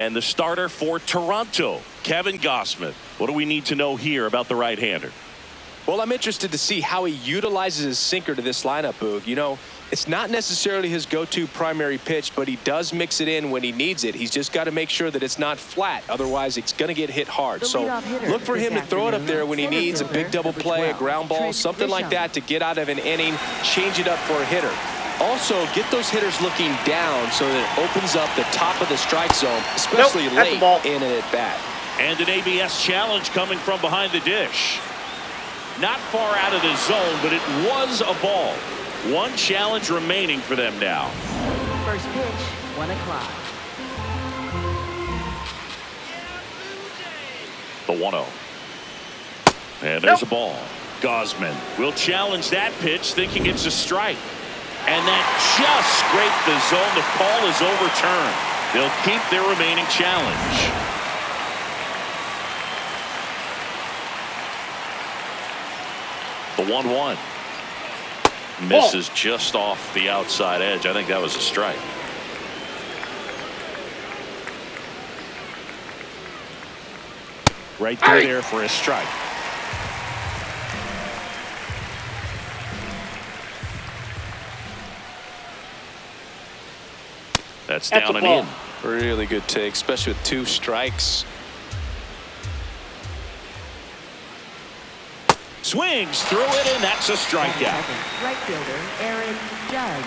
And the starter for Toronto, Kevin Gausman. What do we need to know here about the right-hander? Well, I'm interested to see how he utilizes his sinker to this lineup, Boog. You know, it's not necessarily his go-to primary pitch, but he does mix it in when he needs it. He's just got to make sure that it's not flat. Otherwise, it's going to get hit hard. So look for him to throw it up there when he needs a big double play, a ground ball, something like that to get out of an inning, change it up for a hitter. Also, get those hitters looking down so that it opens up the top of the strike zone, especially late in an at-bat. And an ABS challenge coming from behind the dish. Not far out of the zone, but it was a ball. One challenge remaining for them now. First pitch, 1 o'clock. The 1-0. And there's a ball. Gausman will challenge that pitch, thinking it's a strike. And that just scraped the zone. The call is overturned. They'll keep their remaining challenge. The 1-1. Misses just off the outside edge. I think that was a strike. Right through there for a strike. That's down and in. Really good take, especially with 2 strikes. Swings through it, and that's a strikeout. Right fielder, Aaron Judge.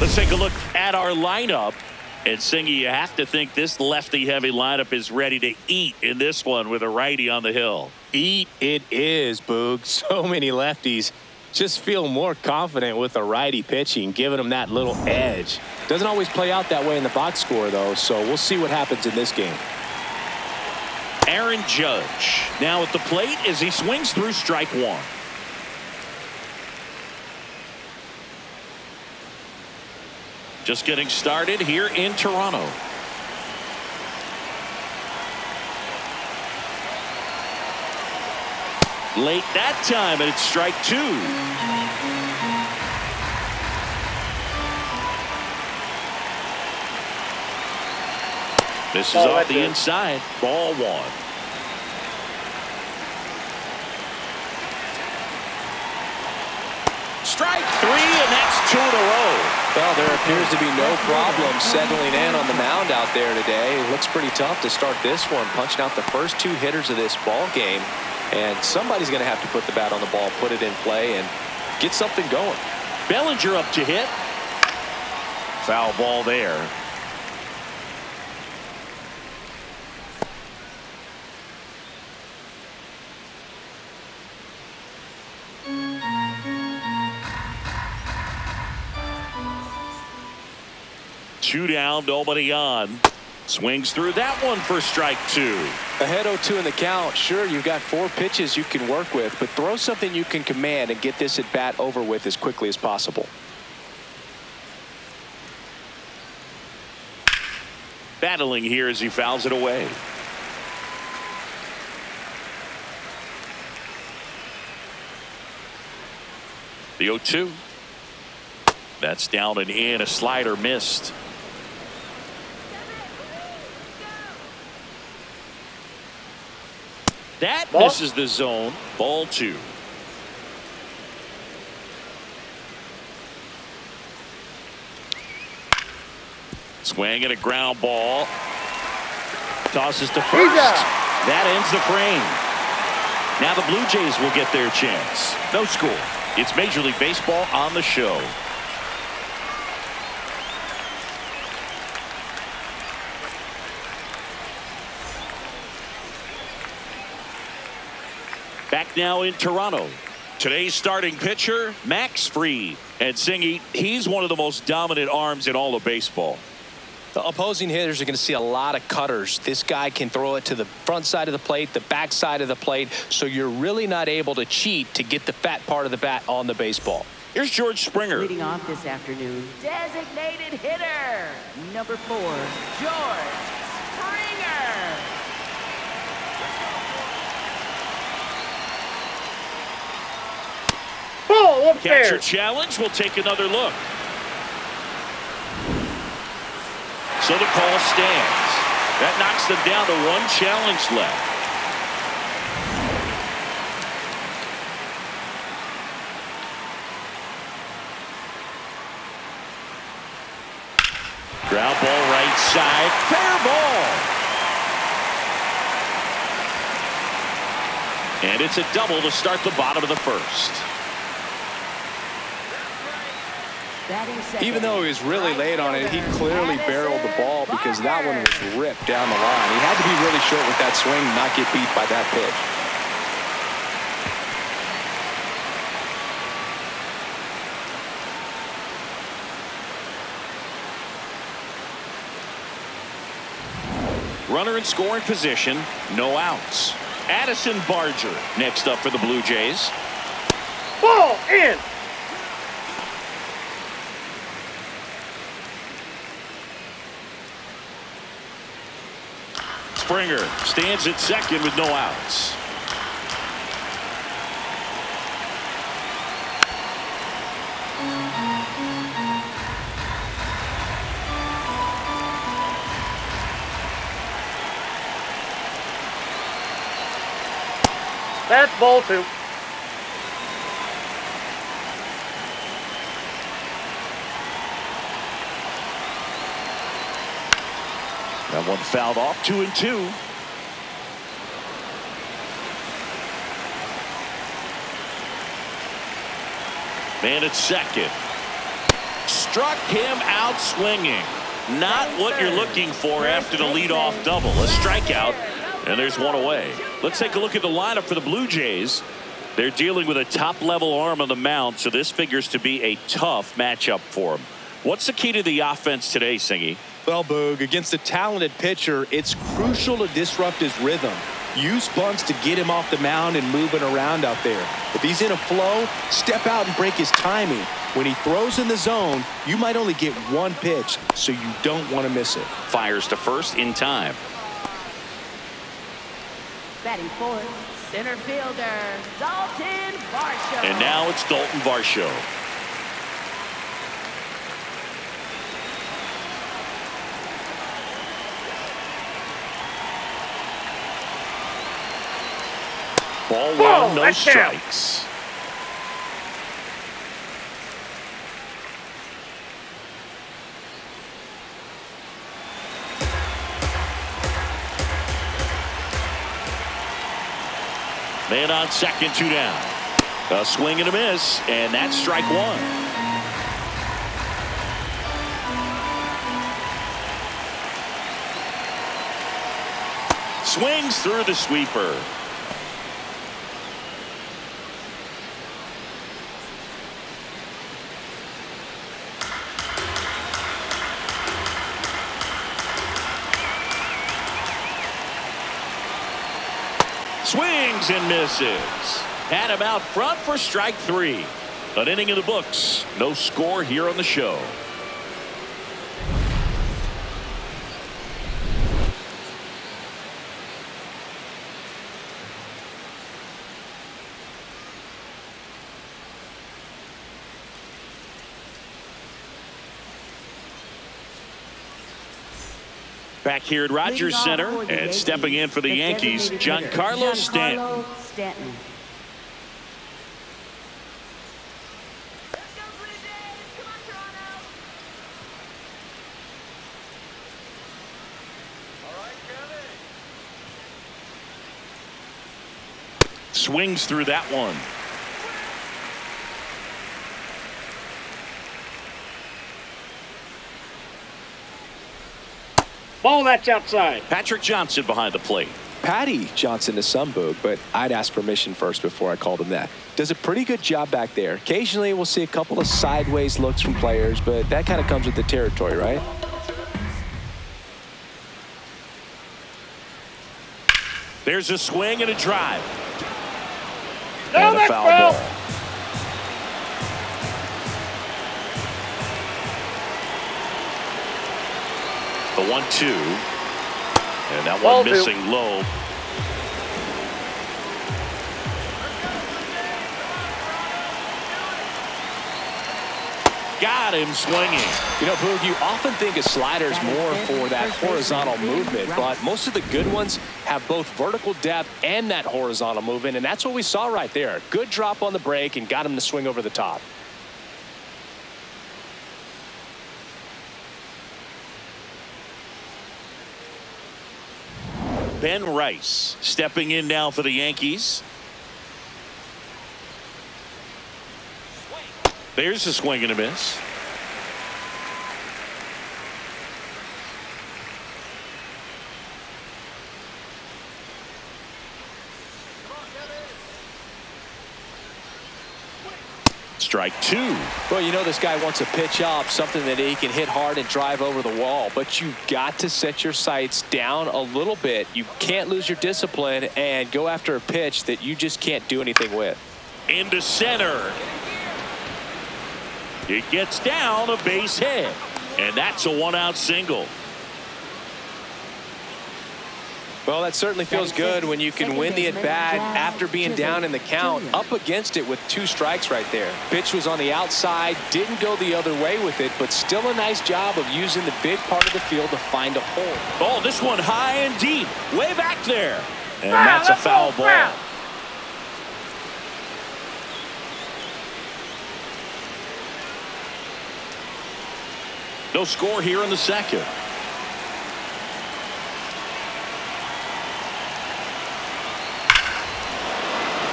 Let's take a look at our lineup. And Singy, you have to think this lefty-heavy lineup is ready to eat in this one with a righty on the hill. Eat it is, Boog. So many lefties just feel more confident with a righty pitching, giving them that little edge. Doesn't always play out that way in the box score, though, so we'll see what happens in this game. Aaron Judge now at the plate as he swings through strike 1. Just getting started here in Toronto. Late that time, and it's strike 2. This is off the inside. Ball 1. Strike 3, and that's 2 in a row. Well, there appears to be no problem settling in on the mound out there today. It looks pretty tough to start this one, punching out the first 2 hitters of this ball game. And somebody's going to have to put the bat on the ball, put it in play, and get something going. Bellinger up to hit. Foul ball there. Two down, nobody on. Swings through that one for strike 2. Ahead 0-2 in the count. Sure, you've got 4 pitches you can work with, but throw something you can command and get this at bat over with as quickly as possible. Battling here as he fouls it away. The 0-2. That's down and in. A slider missed. That misses the zone. Ball 2. Swing and a ground ball. Tosses to first. That ends the frame. Now the Blue Jays will get their chance. No score. It's Major League Baseball on the show. Back now in Toronto. Today's starting pitcher, Max Fried. And Singy, he's one of the most dominant arms in all of baseball. The opposing hitters are going to see a lot of cutters. This guy can throw it to the front side of the plate, the back side of the plate, so you're really not able to cheat to get the fat part of the bat on the baseball. Here's George Springer. Leading off this afternoon, designated hitter, number 4, George Springer. Catcher challenge. We'll take another look. So the call stands. cuts them down to one challenge left. Ground ball right side. Fair ball. And it's a double to start the bottom of the first. Even though he was really late on it, he clearly barreled the ball because that one was ripped down the line. He had to be really short with that swing and not get beat by that pitch. Runner in scoring position, no outs. Addison Barger next up for the Blue Jays. Ball in. Springer stands at second with no outs. That's ball two. That one fouled off, 2-2. Man at second. Struck him out swinging. Not what you're looking for after the leadoff double. A strikeout, and there's one away. Let's take a look at the lineup for the Blue Jays. They're dealing with a top-level arm on the mound, so this figures to be a tough matchup for them. What's the key to the offense today, Singy? Well, Boog, against a talented pitcher, it's crucial to disrupt his rhythm. Use bunts to get him off the mound and moving around out there. If he's in a flow, step out and break his timing. When he throws in the zone, you might only get one pitch, so you don't want to miss it. Fires to first in time. Batting fourth, center fielder, Dalton Varsho. And now it's Dalton Varsho. Ball one, no strikes. Man on second, 2 down. A swing and a miss, and that's strike one. Swings through the sweeper. Swings and misses. Had him out front for strike 3. An inning in the books. No score here on the show. Back here at Rogers Center and stepping in for the Yankees, Giancarlo Stanton. Swings through that one. Ball that's outside. Patrick Johnson behind the plate. Patty Johnson to some, Boog, but I'd ask permission first before I called him that. Does a pretty good job back there. Occasionally we'll see a couple of sideways looks from players, but that kind of comes with the territory, right? There's a swing and a drive. No, And a that's foul foul. ball. The 1-2. And that Ball one two. missing low. Got him swinging. You know, Boog, you often think a slider is more for that horizontal movement, but most of the good ones have both vertical depth and that horizontal movement, and that's what we saw right there. Good drop on the break and got him to swing over the top. Ben Rice stepping in now for the Yankees. There's a swing and a miss. Strike two. Well, you know this guy wants a pitch up, something that he can hit hard and drive over the wall, but you've got to set your sights down a little bit. You can't lose your discipline and go after a pitch that you just can't do anything with. Into center. It gets down a base hit, and that's a one-out single. Well, that certainly feels good when you can win the at-bat after being down in the count, up against it with 2 strikes right there. Pitch was on the outside, didn't go the other way with it, but still a nice job of using the big part of the field to find a hole. Oh, this one high and deep, way back there. And that's a foul ball. No score here in the second.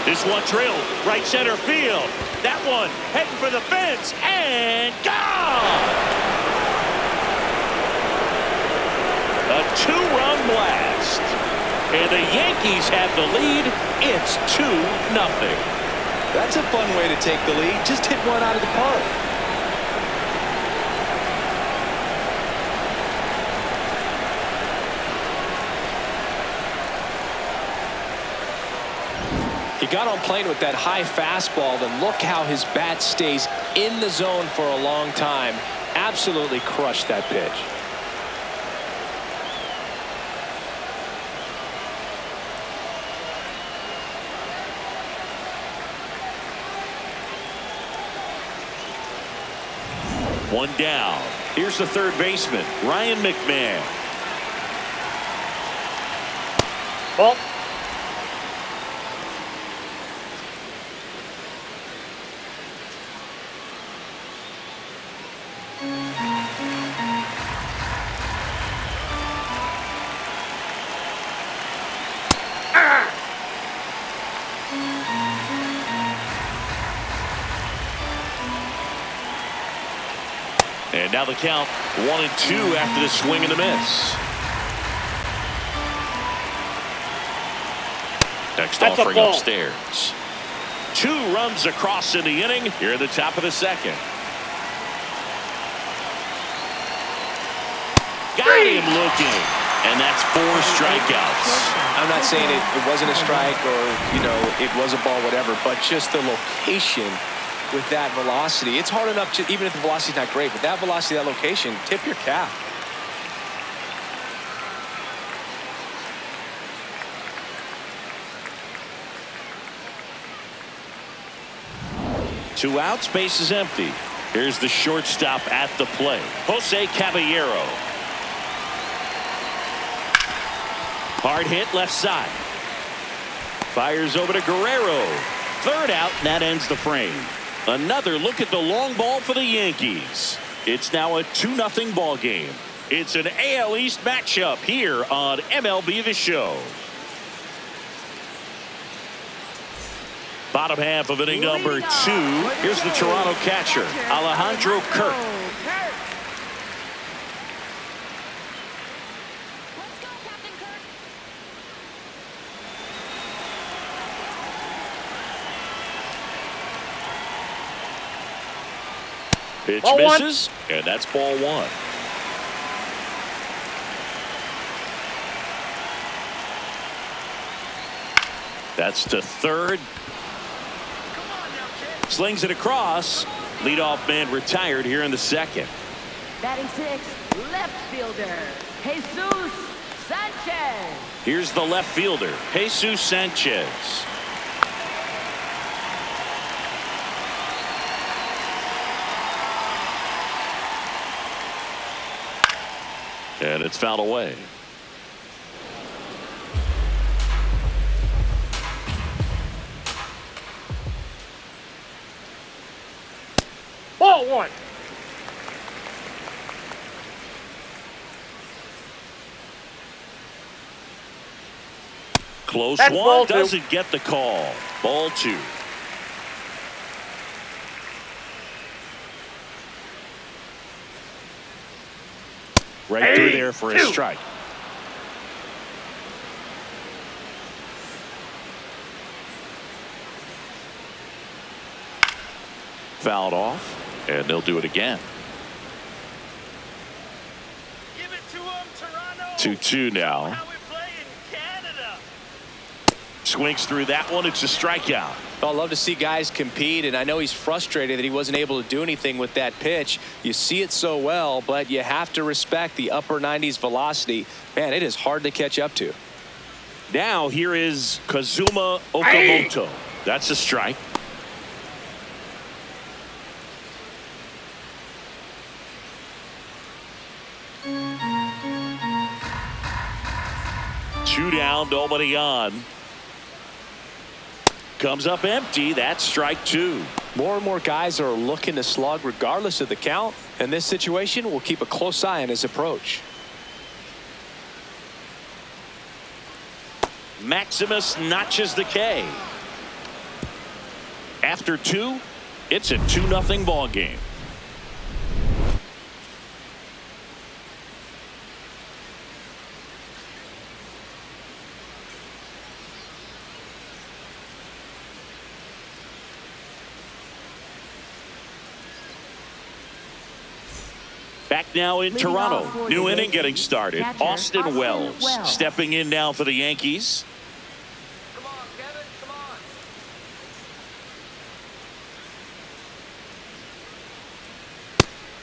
This one drilled right center field. That one heading for the fence and gone. A 2-run blast. And the Yankees have the lead. It's 2-0. That's a fun way to take the lead. Just hit one out of the park. He got on plane with that high fastball, and look how his bat stays in the zone for a long time. Absolutely crushed that pitch. One down. Here's the third baseman, Ryan McMahon. Ball. And now the count 1-2 after the swing and a miss. Next That's offering a ball. upstairs. 2 runs across in the inning here at the top of the second. Got him looking. And that's 4 strikeouts. I'm not saying it wasn't a strike or, you know, it was a ball, whatever, but just the location with that velocity. It's hard enough to, even if the velocity's not great, but that velocity, that location, tip your cap. Two outs, base is empty. Here's the shortstop at the plate, Jose Caballero. Hard hit left side. Fires over to Guerrero. Third out, and that ends the frame. Another look at the long ball for the Yankees. It's now a 2-0 ball game. It's an AL East matchup here on MLB The Show. Bottom half of inning number 2. Here's the Toronto catcher, Alejandro Kirk. Pitch Ball misses, and that's ball 1. That's to third. Slings it across. Leadoff man retired here in the second. Batting 6th, left fielder, Jesus Sanchez. Here's the left fielder, Jesus Sanchez. And it's fouled away. Ball one. Close That's one. ball two. Doesn't get the call. Ball two. Right through there for a strike. Fouled off, and they'll do it again. Give it to him, Toronto. 2-2 now. How we play in Canada. Swings through that one. It's a strikeout. Well, I love to see guys compete, and I know he's frustrated that he wasn't able to do anything with that pitch. You see it so well, but you have to respect the upper 90s velocity. Man, it is hard to catch up to. Now here is Kazuma Okamoto. That's a strike. Two down, nobody on. Comes up empty. That's strike two. More and more guys are looking to slug regardless of the count. In this situation, we'll keep a close eye on his approach. Maximus notches the K. After two, it's a 2-0 ball game. Back now in Leading Toronto. off for New the inning Yankees, getting started. catcher, Austin Wells stepping in now for the Yankees. Come on, Kevin. Come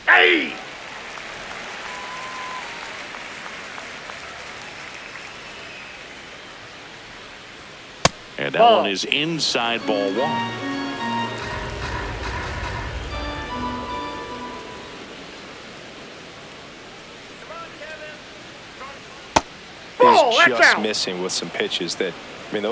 on. Hey! And that Ball. one is inside ball one. Come on, Kevin. Ball, He's that's just out. missing with some pitches that, I mean,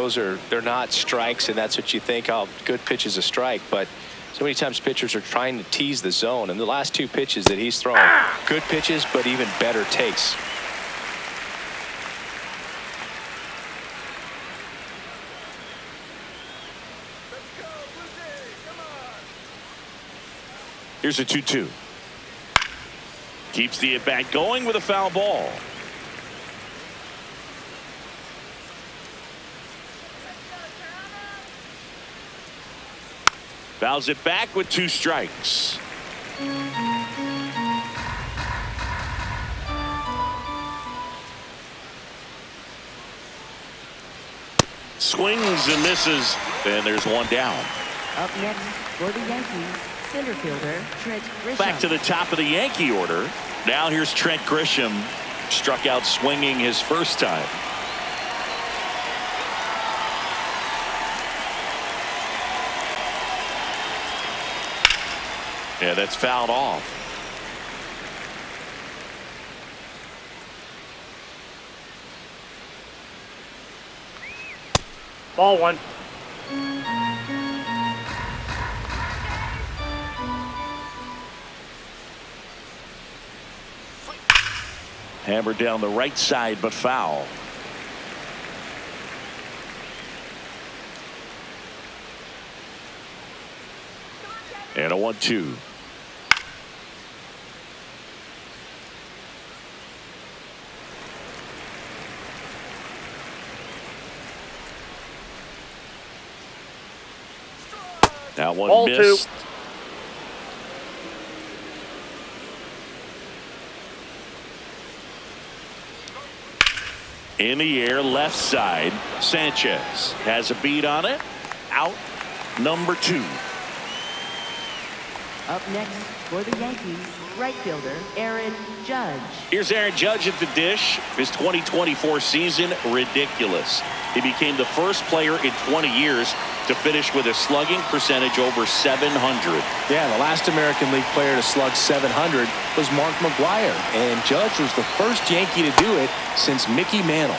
they're not strikes, and that's what you think, oh, good pitch is a strike, but so many times pitchers are trying to tease the zone, and the last two pitches that he's thrown, good pitches, but even better takes. Let's go, Blue Jays. Come on. Here's a 2-2. Keeps the at-bat going with a foul ball. Fouls it back with 2 strikes. Swings and misses, and there's one down. Up next for the Yankees, center fielder Trent Grisham. Back to the top of the Yankee order. Now here's Trent Grisham. Struck out swinging his first time. Yeah, that's fouled off. Ball one. Hammered down the right side, but foul. And a 1-2. That one Ball missed. two. In the air, left side. Sanchez has a beat on it. Out number 2. Up next for the Yankees, right fielder Aaron Judge. Here's Aaron Judge at the dish. His 2024 season, ridiculous. He became the first player in 20 years to finish with a slugging percentage over 700. Yeah, the last American League player to slug 700 was Mark McGwire, and Judge was the first Yankee to do it since Mickey Mantle.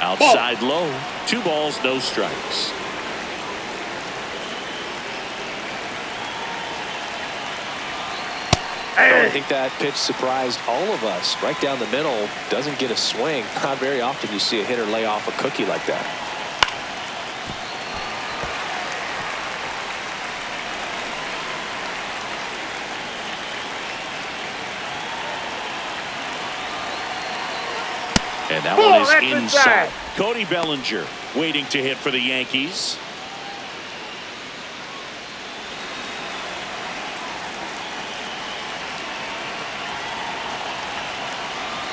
Outside low. 2 balls, no strikes. I think that pitch surprised all of us. Right down the middle, doesn't get a swing. Not very often you see a hitter lay off a cookie like that. And that one is that's inside. inside. Cody Bellinger waiting to hit for the Yankees.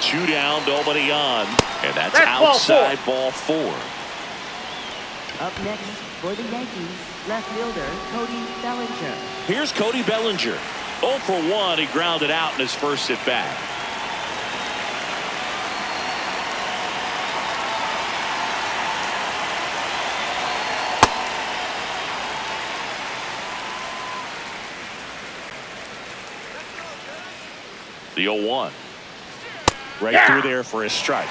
Two down, nobody on. And that's outside ball 4. Up next for the Yankees, left fielder Cody Bellinger. Here's Cody Bellinger. 0 for 1. He grounded out in his first at bat. The 0-1. Right through there for a strike.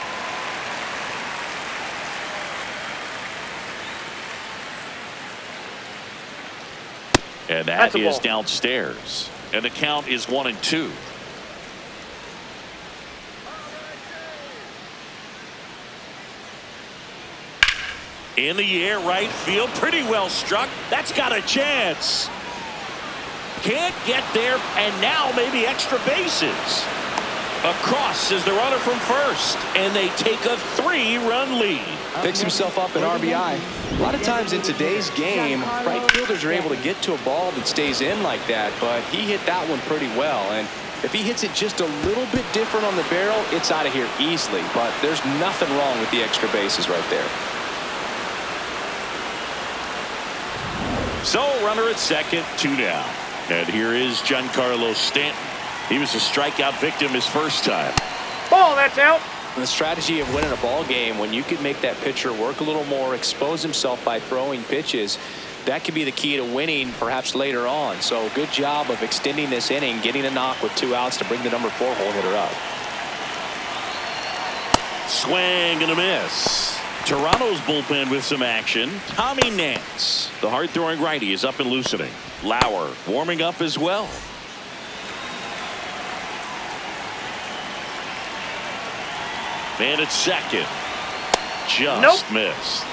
And that is downstairs. And the count is 1-2. In the air, right field. Pretty well struck. That's got a chance. Can't get there, and now maybe extra bases. Across is the runner from first, and they take a 3-run lead. Picks himself up an RBI. A lot of times in today's game, right fielders are able to get to a ball that stays in like that, but he hit that one pretty well. And if he hits it just a little bit different on the barrel, it's out of here easily. But there's nothing wrong with the extra bases right there. So runner at second, 2 down. And here is Giancarlo Stanton. He was a strikeout victim his first time. Ball, that's out. The strategy of winning a ball game, when you can make that pitcher work a little more, expose himself by throwing pitches, that could be the key to winning perhaps later on. So good job of extending this inning, getting a knock with 2 outs to bring the number 4 hole hitter up. Swing and a miss. Toronto's bullpen with some action. Tommy Nance, the hard-throwing righty, is up and loosening. Lauer warming up as well. Man at second. Just missed.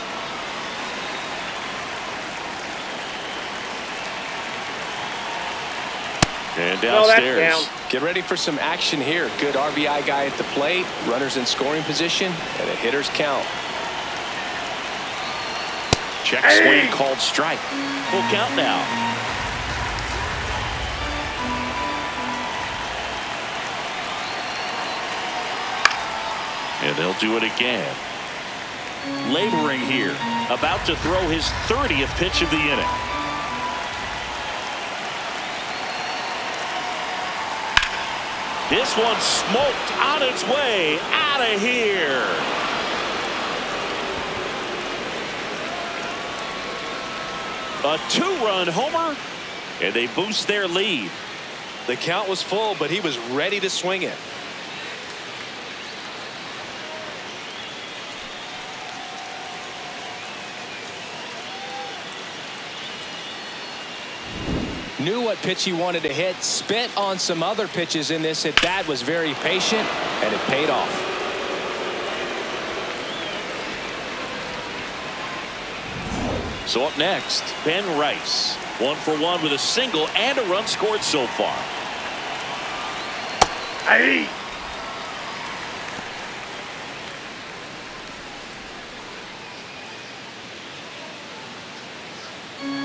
And downstairs. Get ready for some action here. Good RBI guy at the plate. Runners in scoring position. And a hitter's count. Check swing called strike. Full count now. And they'll do it again. Laboring here. About to throw his 30th pitch of the inning. This one smoked on its way out of here. A 2-run homer, and they boost their lead. The count was full, but he was ready to swing it. Knew what pitch he wanted to hit, spit on some other pitches in this at bat, was very patient, and it paid off. So up next, Ben Rice. 1 for 1 with a single and a run scored so far. Hey.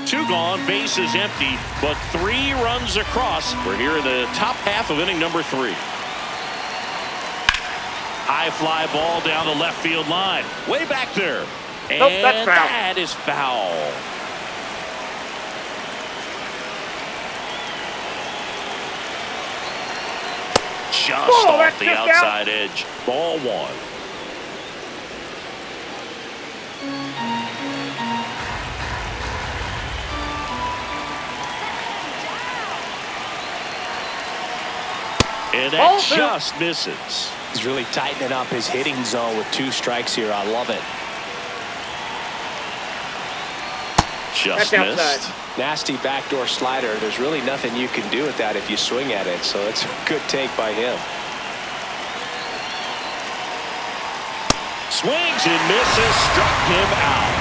Two gone, bases empty, but 3 runs across. We're here in the top half of inning number 3. High fly ball down the left field line. Way back there. And that's foul. that is foul. Just Oh, off that's the just outside edge. Ball one. And that Ball two. just misses. He's really tightening up his hitting zone with 2 strikes here. I love it. Just That's outside. missed. Nasty backdoor slider. There's really nothing you can do with that if you swing at it. So it's a good take by him. Swings and misses, struck him out.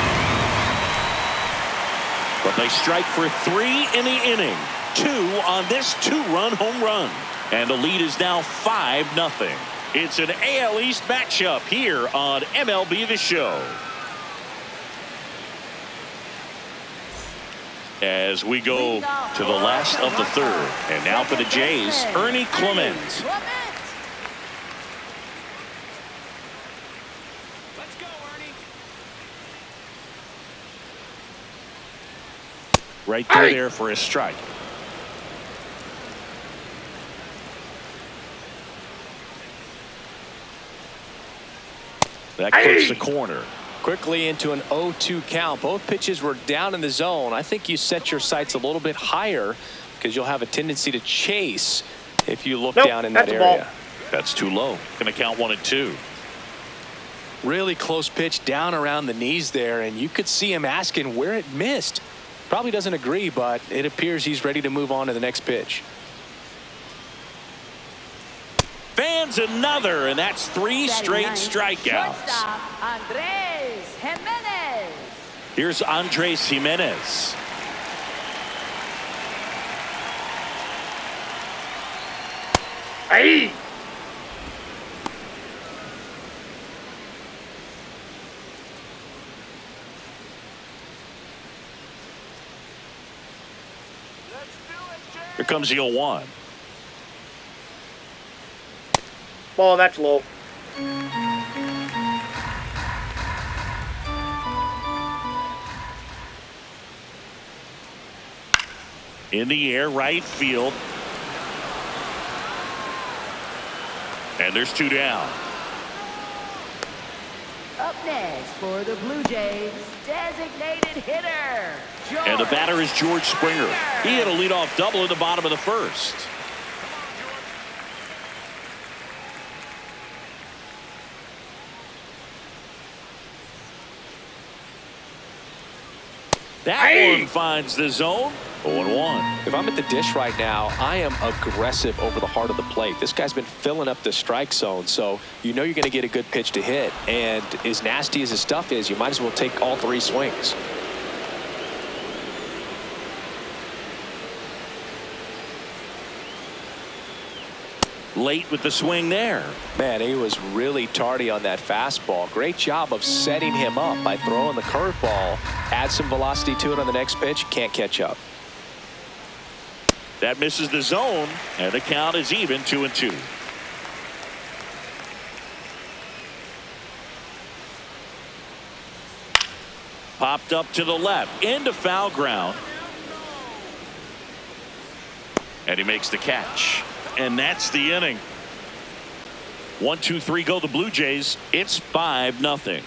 But they strike for 3 in the inning. 2 on this 2-run home run. And the lead is now 5-0. It's an AL East matchup here on MLB The Show. As we go to the last of the 3rd. And now for the Jays, Ernie Clement. Let's go, Ernie. Right through there for a strike. That clips the corner. Quickly into an 0-2 count. Both pitches were down in the zone. I think you set your sights a little bit higher because you'll have a tendency to chase if you look down in that that's a ball. area. That's too low. Going to count 1 and 2. Really close pitch down around the knees there, and you could see him asking where it missed. Probably doesn't agree, but it appears he's ready to move on to the next pitch. Fans another, and that's 3 straight strikeouts. Here's Andres Jimenez. Hey. Here comes the 0-1. Ball, that's low. In the air, right field. And there's 2 down. Up next for the Blue Jays, designated hitter, George. And the batter is George Springer. He had a leadoff double in the bottom of the 1st. That one finds the zone. 0-1. If I'm at the dish right now, I am aggressive over the heart of the plate. This guy's been filling up the strike zone, so you know you're going to get a good pitch to hit. And as nasty as his stuff is, you might as well take all 3 swings. Late with the swing there. Man, he was really tardy on that fastball. Great job of setting him up by throwing the curveball. Add some velocity to it on the next pitch. Can't catch up. That misses the zone, and the count is even 2-2. Popped up to the left into foul ground, and he makes the catch, and that's the inning. 1, 2, 3 go the Blue Jays. It's 5-0.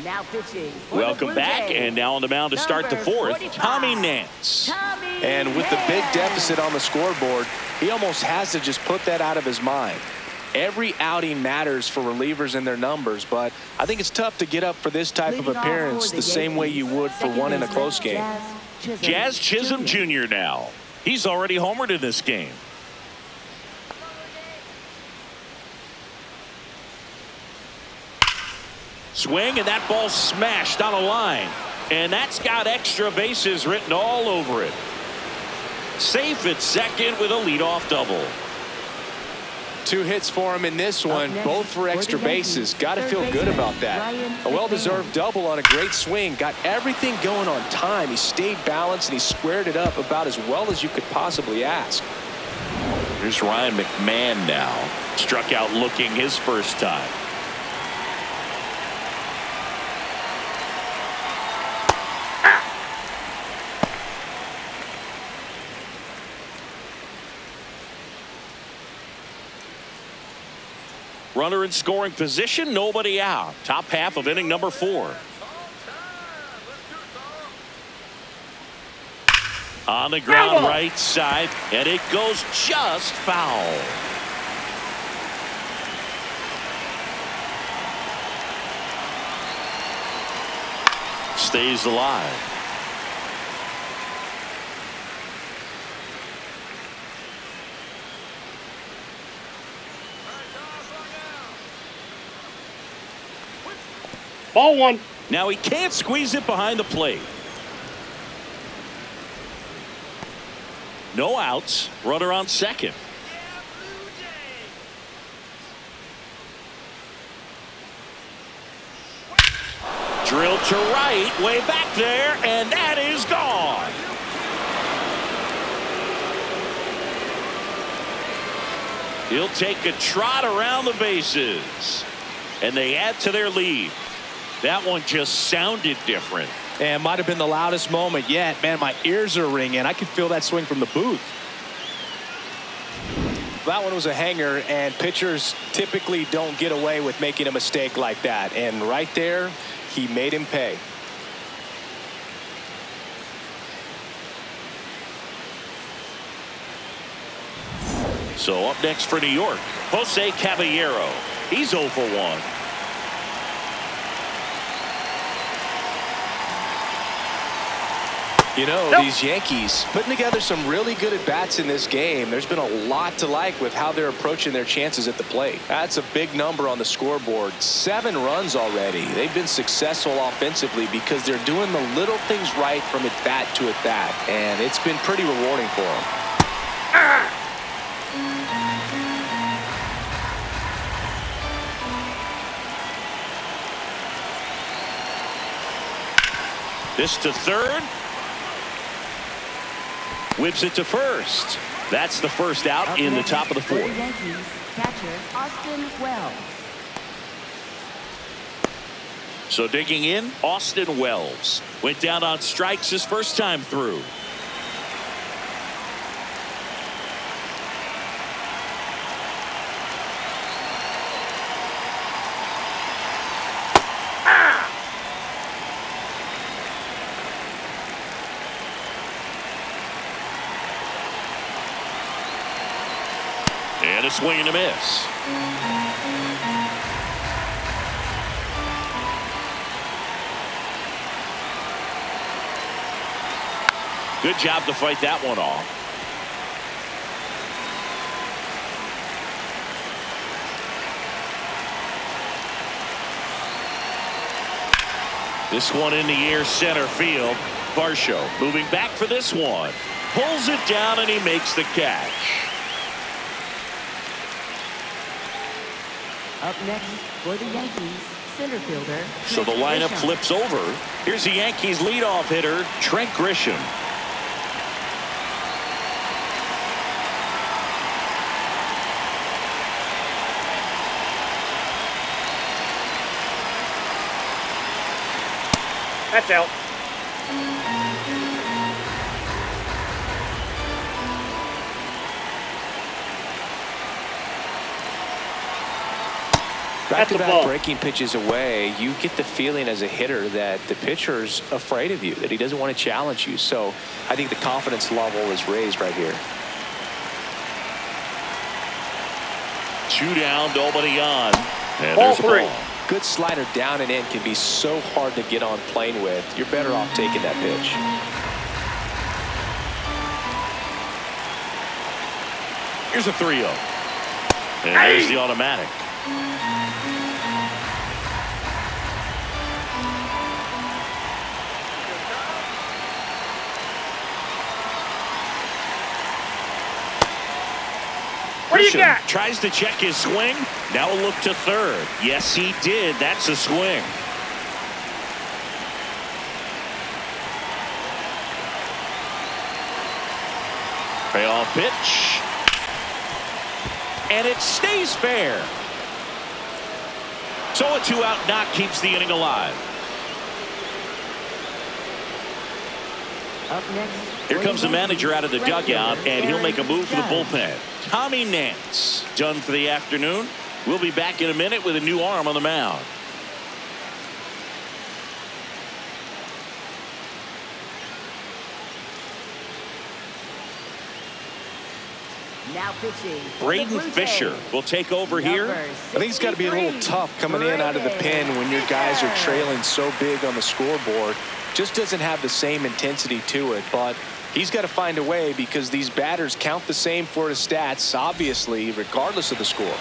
Now pitching. for the Welcome Blue back, Jays, and now on the mound to start the number 4th, 45, Tommy Nance. Tommy And with the big Nance. deficit on the scoreboard, he almost has to just put that out of his mind. Every outing matters for relievers and their numbers, but I think it's tough to get up for this type of Leading off appearance for the the same way you Yankees, would for second one in a baseman, close game. Jazz Chisholm Jr. now. He's already homered in this game. Swing, and that ball smashed on a line. And that's got extra bases written all over it. Safe at second with a leadoff double. 2 hits for him in this one, next, both for extra the Yankees, bases. Got to third feel good baseman, about that. Ryan A well-deserved McMahon. double on a great swing. Got everything going on time. He stayed balanced, and he squared it up about as well as you could possibly ask. Here's Ryan McMahon now. Struck out looking his first time. Runner in scoring position, nobody out. Top half of inning number 4. On the ground, right side, and it goes just foul. Stays alive. Ball 1. Now he can't squeeze it behind the plate. No outs. Runner on second. Drilled to right, way back there, and that is gone. He'll take a trot around the bases, and they add to their lead. That one just sounded different. And might have been the loudest moment yet. Man, my ears are ringing. I could feel that swing from the booth. That one was a hanger, and pitchers typically don't get away with making a mistake like that. And right there, he made him pay. So up next for New York, Jose Caballero. He's 0 for 1. You know, these Yankees putting together some really good at-bats in this game. There's been a lot to like with how they're approaching their chances at the plate. That's a big number on the scoreboard. 7 runs already. They've been successful offensively because they're doing the little things right from at-bat to at-bat, and it's been pretty rewarding for them. This to third. Whips it to first. That's the first out in the top of the 4th. For the Yankees, catcher Austin Wells. So digging in, Austin Wells. Went down on strikes his first time through. And a swing and a miss. Good job to fight that one off. This one in the air, center field. Varsho moving back for this one. Pulls it down and he makes the catch. Up next for the Yankees, center fielder. So the lineup flips over. Here's the Yankees leadoff hitter, Trent Grisham. That's out. Back-to-back breaking pitches away, you get the feeling as a hitter that the pitcher's afraid of you, that he doesn't want to challenge you. So I think the confidence level is raised right here. 2 down, nobody on. And Ball there's a 3. ball. Good slider down and in can be so hard to get on plane with. You're better off taking that pitch. Here's a 3-0. And there's the automatic. motion. got? Tries to check his swing. Now a look to third. Yes, he did. That's a swing. Payoff pitch. And it stays fair. So a 2-out knock keeps the inning alive. Up next. Here for comes the Yankees, manager out of the right dugout, fielder, and he'll make a move for the Judge. bullpen. Tommy Nance done for the afternoon. We'll be back in a minute with a new arm on the mound. Now pitching. for the Braden Blue Fisher Jays, will take over here. number I think it's got to be a little 63, tough coming in out of the pen when your guys are Fisher. trailing so big on the scoreboard. Just doesn't have the same intensity to it, but he's got to find a way because these batters count the same for his stats, obviously, regardless of the score.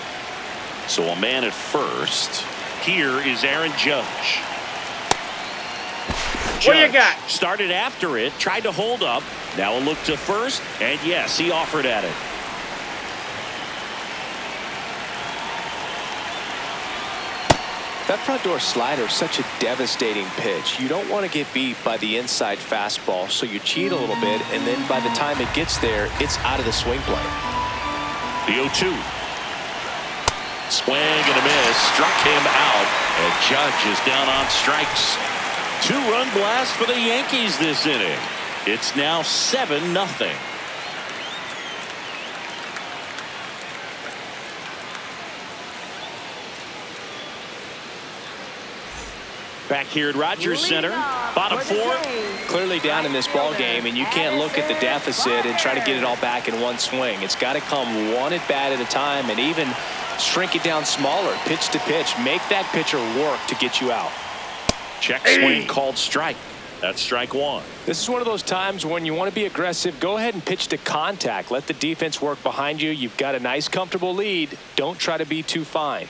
So a man at first. Here is Aaron Judge. What do you Judge got? started after it, tried to hold up. Now a look to first, and yes, he offered at it. That front door slider is such a devastating pitch. You don't want to get beat by the inside fastball, so you cheat a little bit, and then by the time it gets there, it's out of the swing plane. The 0-2. Swing and a miss. Struck him out. And Judge is down on strikes. 2-run blast for the Yankees this inning. It's now 7-0. Back here at Rogers Center, bottom four. Clearly down in this ball game, and you can't look at the deficit and try to get it all back in one swing. It's got to come one at bat at a time, and even shrink it down smaller, pitch to pitch. Make that pitcher work to get you out. Check swing called strike. That's strike one. This is one of those times when you want to be aggressive. Go ahead and pitch to contact. Let the defense work behind you. You've got a nice, comfortable lead. Don't try to be too fine.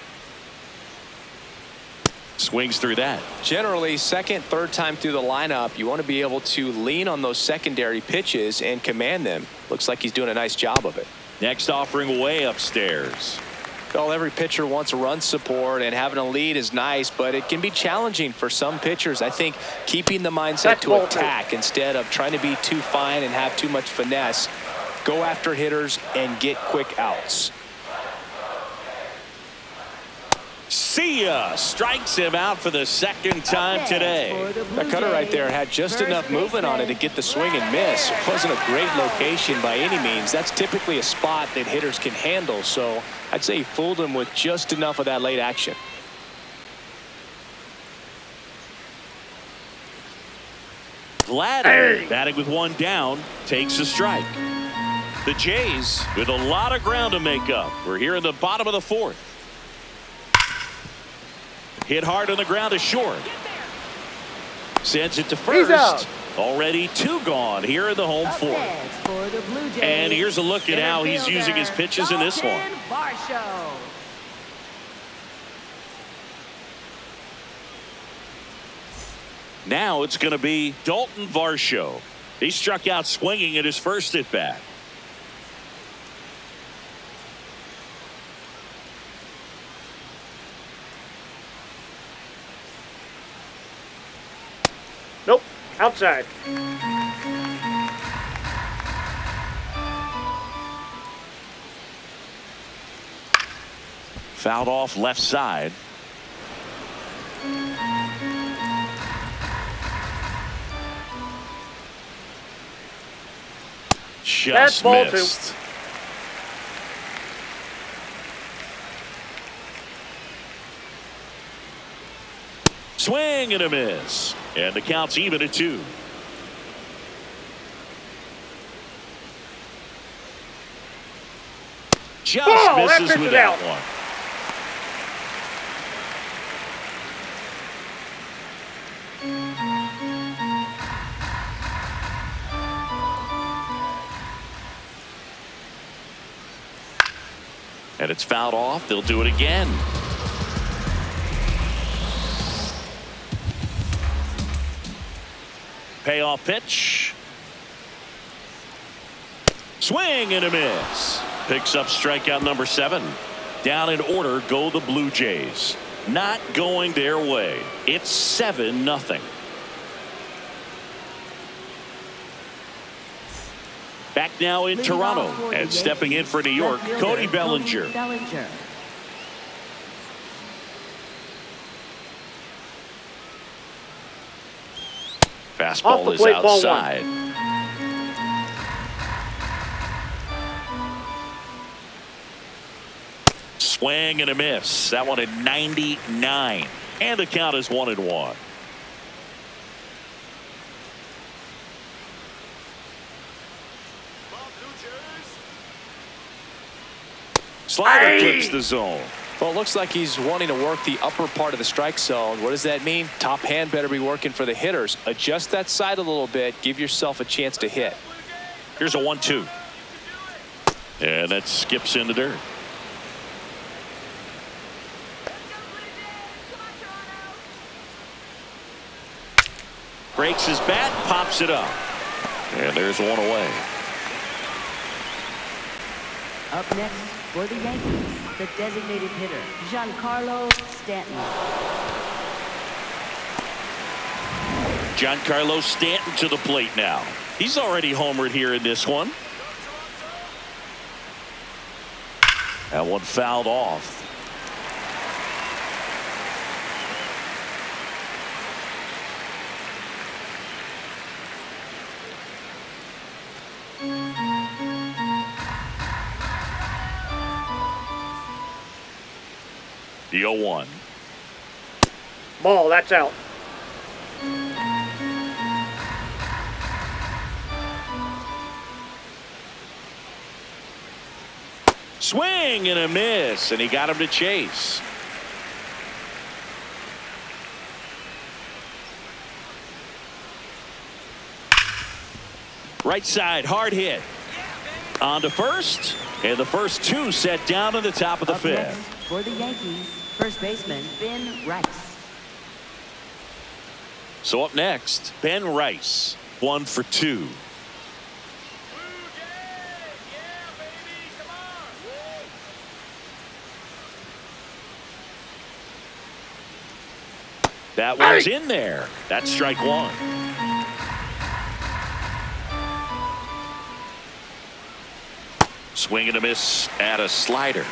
Swings through that. Generally, second, third time through the lineup, you want to be able to lean on those secondary pitches and command them. Looks like he's doing a nice job of it. Next offering way upstairs. Well, every pitcher wants a run support, and having a lead is nice, but it can be challenging for some pitchers. I think keeping the mindset That's to bullpen. attack instead of trying to be too fine and have too much finesse. Go after hitters and get quick outs. See ya. Strikes him out for the second time today. That cutter right there had just enough movement on it to get the swing and miss. It wasn't a great location by any means. That's typically a spot that hitters can handle, so I'd say he fooled him with just enough of that late action. Vladdy batting with one down takes a strike. The Jays with a lot of ground to make up. We're here in the bottom of the fourth. Hit hard on the ground to short. Sends it to first. Already 2 gone here in the home Up fourth. next for the Blue Jays, And here's a look at how he's center using his fielder, pitches in this one. Dalton Varsho. Now it's going to be Dalton Varsho. He struck out swinging at his first at bat. Nope. Outside. Fouled off left side. That's Just ball missed. Swing and a miss. And the count's even at 2. Just that misses pitch with is that out. one. And it's fouled off. They'll do it again. Payoff pitch. Swing and a miss. Picks up strikeout number 7. Down in order go the Blue Jays. Not going their way. It's 7-0. Back now in Leading Toronto off for the and stepping in for New York, left Cody fielder, Bellinger. Bellinger. Fastball Off the is plate, ball 1. outside. Swing and a miss. That one at 99. And the count is 1-1. Slider clips the zone. Well, it looks like he's wanting to work the upper part of the strike zone. What does that mean? Top hand better be working for the hitters. Adjust that side a little bit. Give yourself a chance to hit. Here's a 1-2. And that skips into dirt. Breaks his bat, pops it up. And there's one away. Up next for the Yankees, the designated hitter, Giancarlo Stanton. Giancarlo Stanton to the plate now. He's already homered here in this one. That one fouled off. The 0-1. Ball, that's out. Swing and a miss, and he got him to chase. Right side, hard hit. On to first, and the first 2 set down in the top of the Up next 5th. for the Yankees, first baseman, Ben Rice. So up next, Ben Rice, 1 for 2. Blue Jays, yeah, baby, come on. That one's in there. That's strike 1. Swing and a miss at a slider.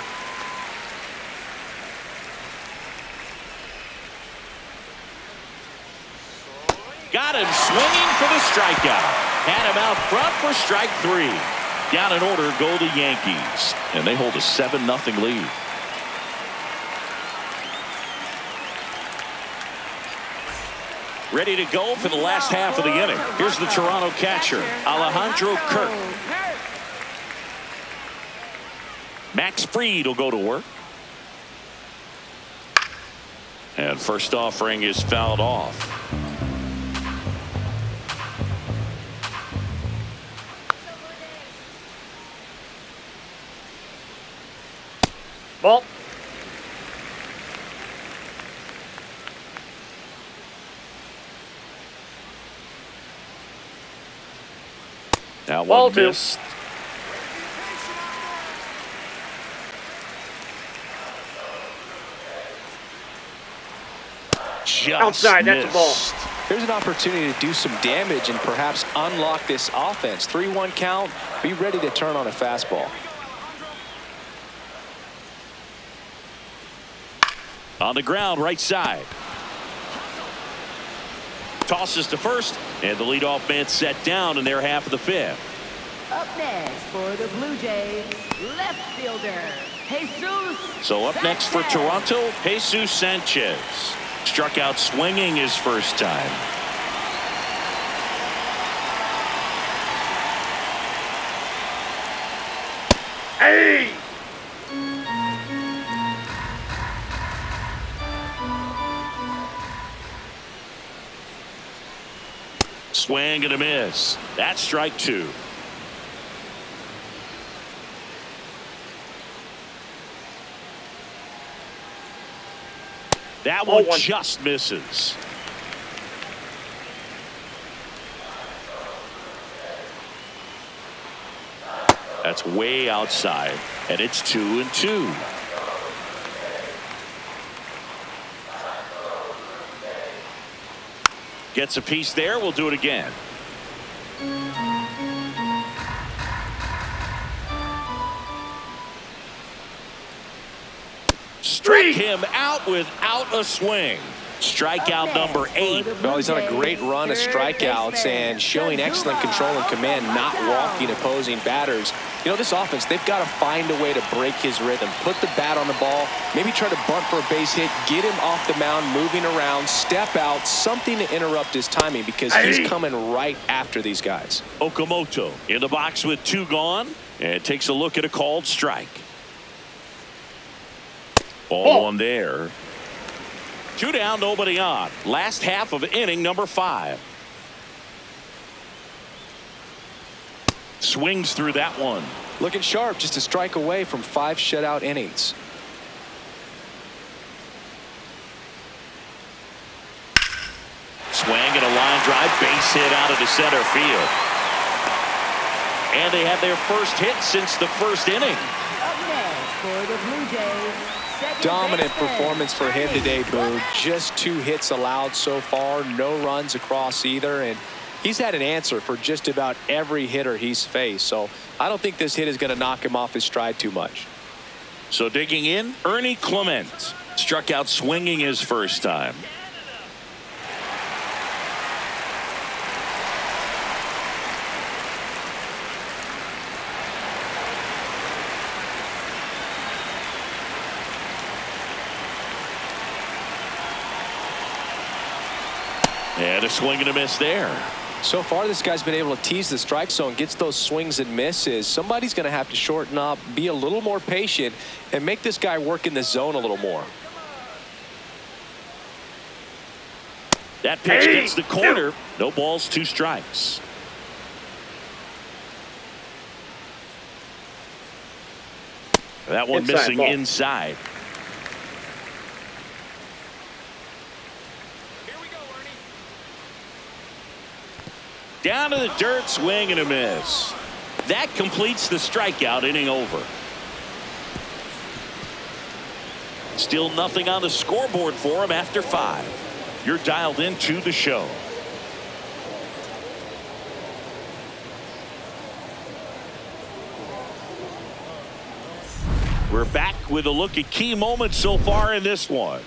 Got him swinging for the strikeout. Had him out front for strike 3. Down in order go the Yankees. And they hold a 7-0 lead. Ready to go for the last half of the inning. Here's the Toronto catcher, Alejandro Kirk. Max Fried will go to work. And first offering is fouled off. Ball. Now Ball one 2. missed. Just Outside, that's a ball. missed. There's an opportunity to do some damage and perhaps unlock this offense. 3-1 count. Be ready to turn on a fastball. On the ground, right side. Tosses to first, and the leadoff man set down in their half of the 5th. Up next for the Blue Jays, left fielder, Jesus. So up next for Sanchez. Toronto, Jesus Sanchez. Struck out swinging his first time. Hey! Swing and a miss. That's strike 2. That one 0-1. just misses. That's way outside, and it's 2-2. Gets a piece there. We'll do it again. Struck him out without a swing. Strikeout number 8. Well, he's on a great run of strikeouts and showing excellent control and command, not walking opposing batters. You know, this offense, they've got to find a way to break his rhythm, put the bat on the ball, maybe try to bunt for a base hit, get him off the mound, moving around, step out, something to interrupt his timing because he's coming right after these guys. Okamoto in the box with 2 gone and takes a look at a called strike. Ball 1 there. 2 down, nobody on. Last half of inning number 5. Swings through that one. Looking sharp, just a strike away from 5 shutout innings. Swing and a line drive, base hit out of the center field. And they have their first hit since the first inning. Up next for the Blue Jays. Dominant performance for him today, Boo. Just 2 hits allowed so far, no runs across either, and he's had an answer for just about every hitter he's faced. So I don't think this hit is going to knock him off his stride too much. So digging in, Ernie Clement struck out swinging his first time. And a swing and a miss there. So far, this guy's been able to tease the strike zone, gets those swings and misses. Somebody's going to have to shorten up, be a little more patient, and make this guy work in the zone a little more. That pitch gets the corner. No balls, 2 strikes. That one missing ball. inside. Down to the dirt, swing and a miss. That completes the strikeout, inning over. Still nothing on the scoreboard for him after 5. You're dialed into the show. We're back with a look at key moments so far in this one.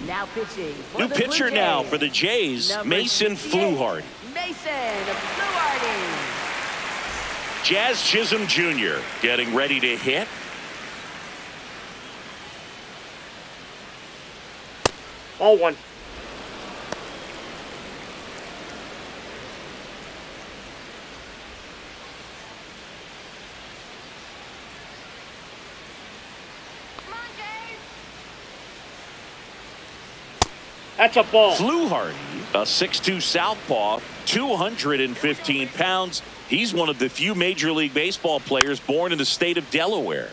Now pitching. New pitcher now for the Jays, Mason Fluharty. Mason Fluharty. Jazz Chisholm Jr. getting ready to hit. Ball 1. That's a ball. Fluharty, a 6'2" southpaw, 215 pounds. He's one of the few Major League Baseball players born in the state of Delaware.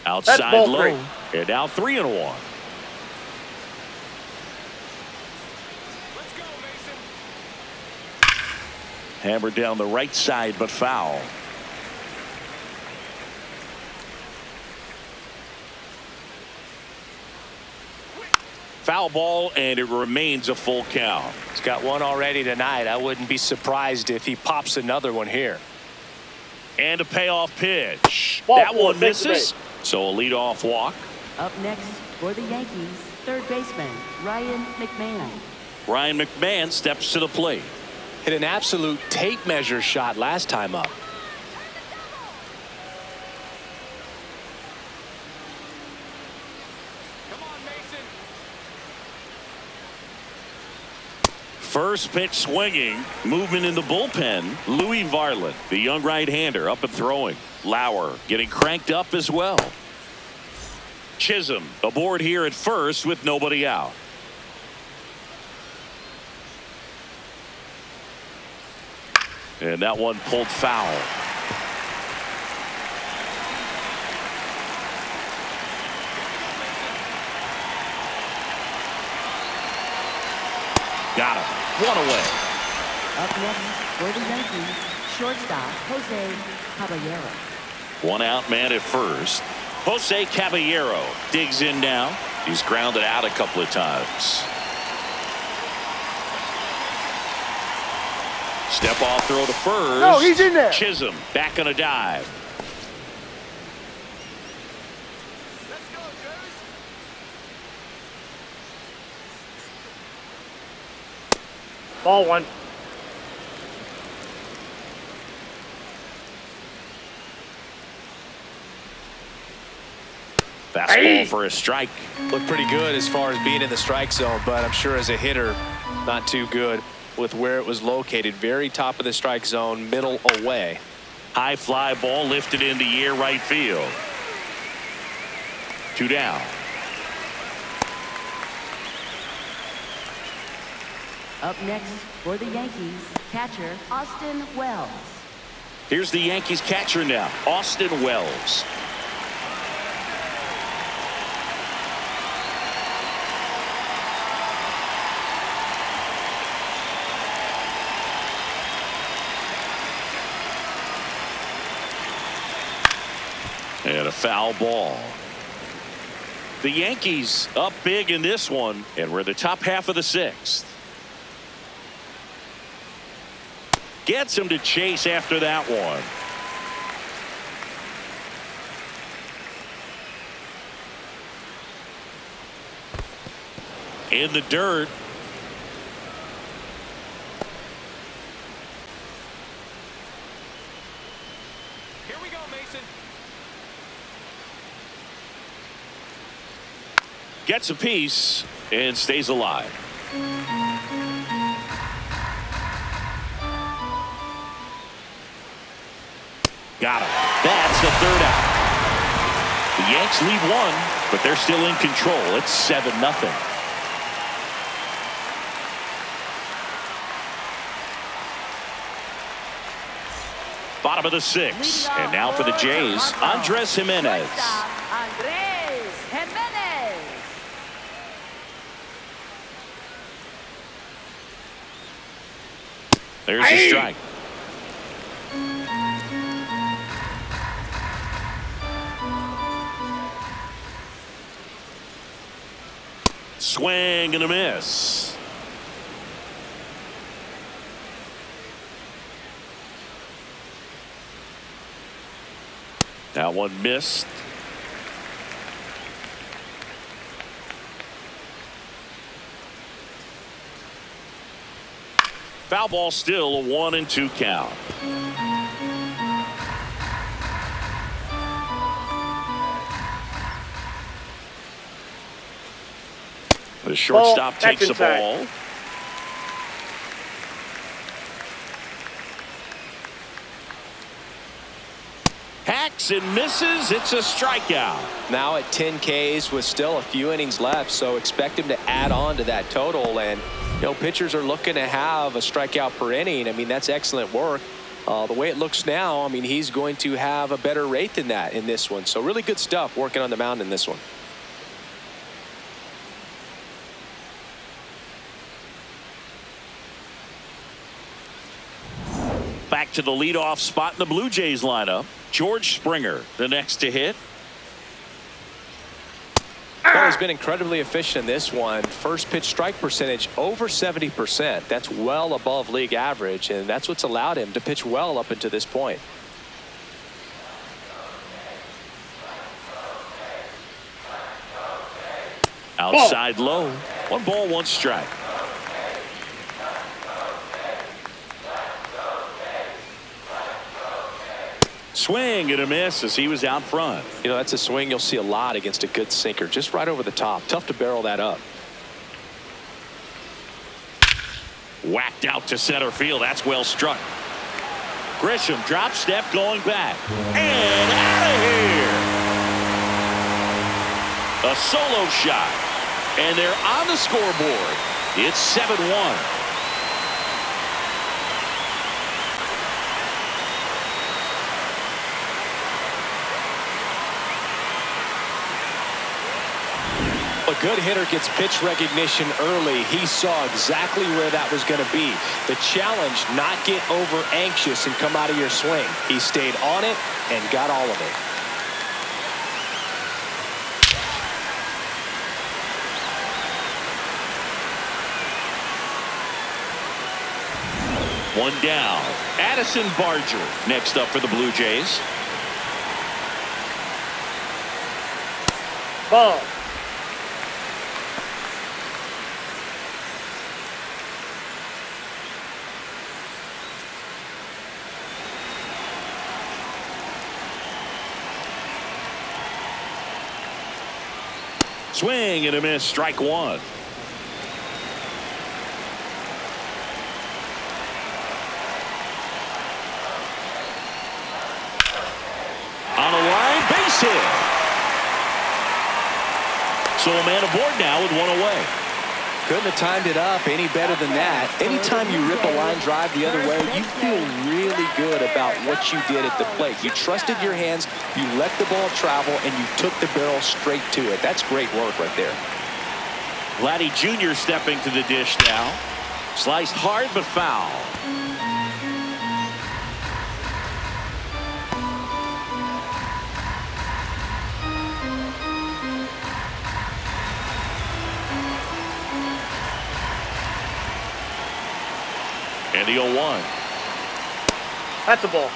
Outside ball low, 3. and now 3-1. Hammered down the right side, but foul. Foul ball, and it remains a full count. He's got one already tonight. I wouldn't be surprised if he pops another one here. And a payoff pitch. Ball that 4, one take the misses. base. So a leadoff walk. Up next for the Yankees, third baseman Ryan McMahon. Ryan McMahon steps to the plate. Hit an absolute tape measure shot last time up. First pitch swinging. Movement in the bullpen. Louis Varland, the young right-hander, up and throwing. Lauer getting cranked up as well. Chisholm aboard here at first with nobody out. And that one pulled foul. Got him. One away. Up next for the Yankees, shortstop Jose Caballero. One out man at first. Jose Caballero digs in now. He's grounded out a couple of times. Step off throw to first. No, he's in there. Chisholm back on a dive. Let's go, Joes. Ball one. Fastball for a strike. Looked pretty good as far as being in the strike zone, but I'm sure as a hitter, not too good with where it was located. Very top of the strike zone, middle away. High fly ball lifted in the air right field. 2 down. Up next for the Yankees, catcher Austin Wells. Here's the Yankees catcher now, Austin Wells. And a foul ball. The Yankees up big in this one, and we're the top half of the 6th. Gets him to chase after that one. In the dirt. Here we go, Mason. Gets a piece and stays alive. Got him. That's the 3rd out. The Yanks lead 1, but they're still in control. It's 7-0. Bottom of the 6th, and now for the Jays, Andres Jimenez. Andres Jimenez. There's a strike. Swing and a miss. That one missed. Foul ball, still a 1-2 count. The shortstop takes the ball. Hacks and misses. It's a strikeout. Now at 10 Ks with still a few innings left, so expect him to add on to that total. And you know, pitchers are looking to have a strikeout per inning. I mean, that's excellent work. The way it looks now, I mean, he's going to have a better rate than that in this one. So really good stuff working on the mound in this one. Back to the leadoff spot in the Blue Jays lineup. George Springer, the next to hit. Well, he's been incredibly efficient in this one. First pitch strike percentage over 70%. That's well above league average, and that's what's allowed him to pitch well up until this point. Outside low. 1 ball, 1 strike. Swing and a miss as he was out front. You know, that's a swing you'll see a lot against a good sinker. Just right over the top. Tough to barrel that up. Whacked out to center field. That's well struck. Grisham drop step going back. And out of here. A solo shot. And they're on the scoreboard. It's 7-1. A good hitter gets pitch recognition early. He saw exactly where that was going to be. The challenge, not get over anxious and come out of your swing. He stayed on it and got all of it. One down. Addison Barger next up for the Blue Jays. Ball. Swing and a miss. Strike one. On a line, base hit. So a man aboard now with one away. Couldn't have timed it up any better than that. Anytime you rip a line drive the other way, you feel really good about what you did at the plate. You trusted your hands, you let the ball travel, and you took the barrel straight to it. That's great work right there. Vladdy Jr. stepping to the dish now. Sliced hard but foul. And the 0-1. That's a ball.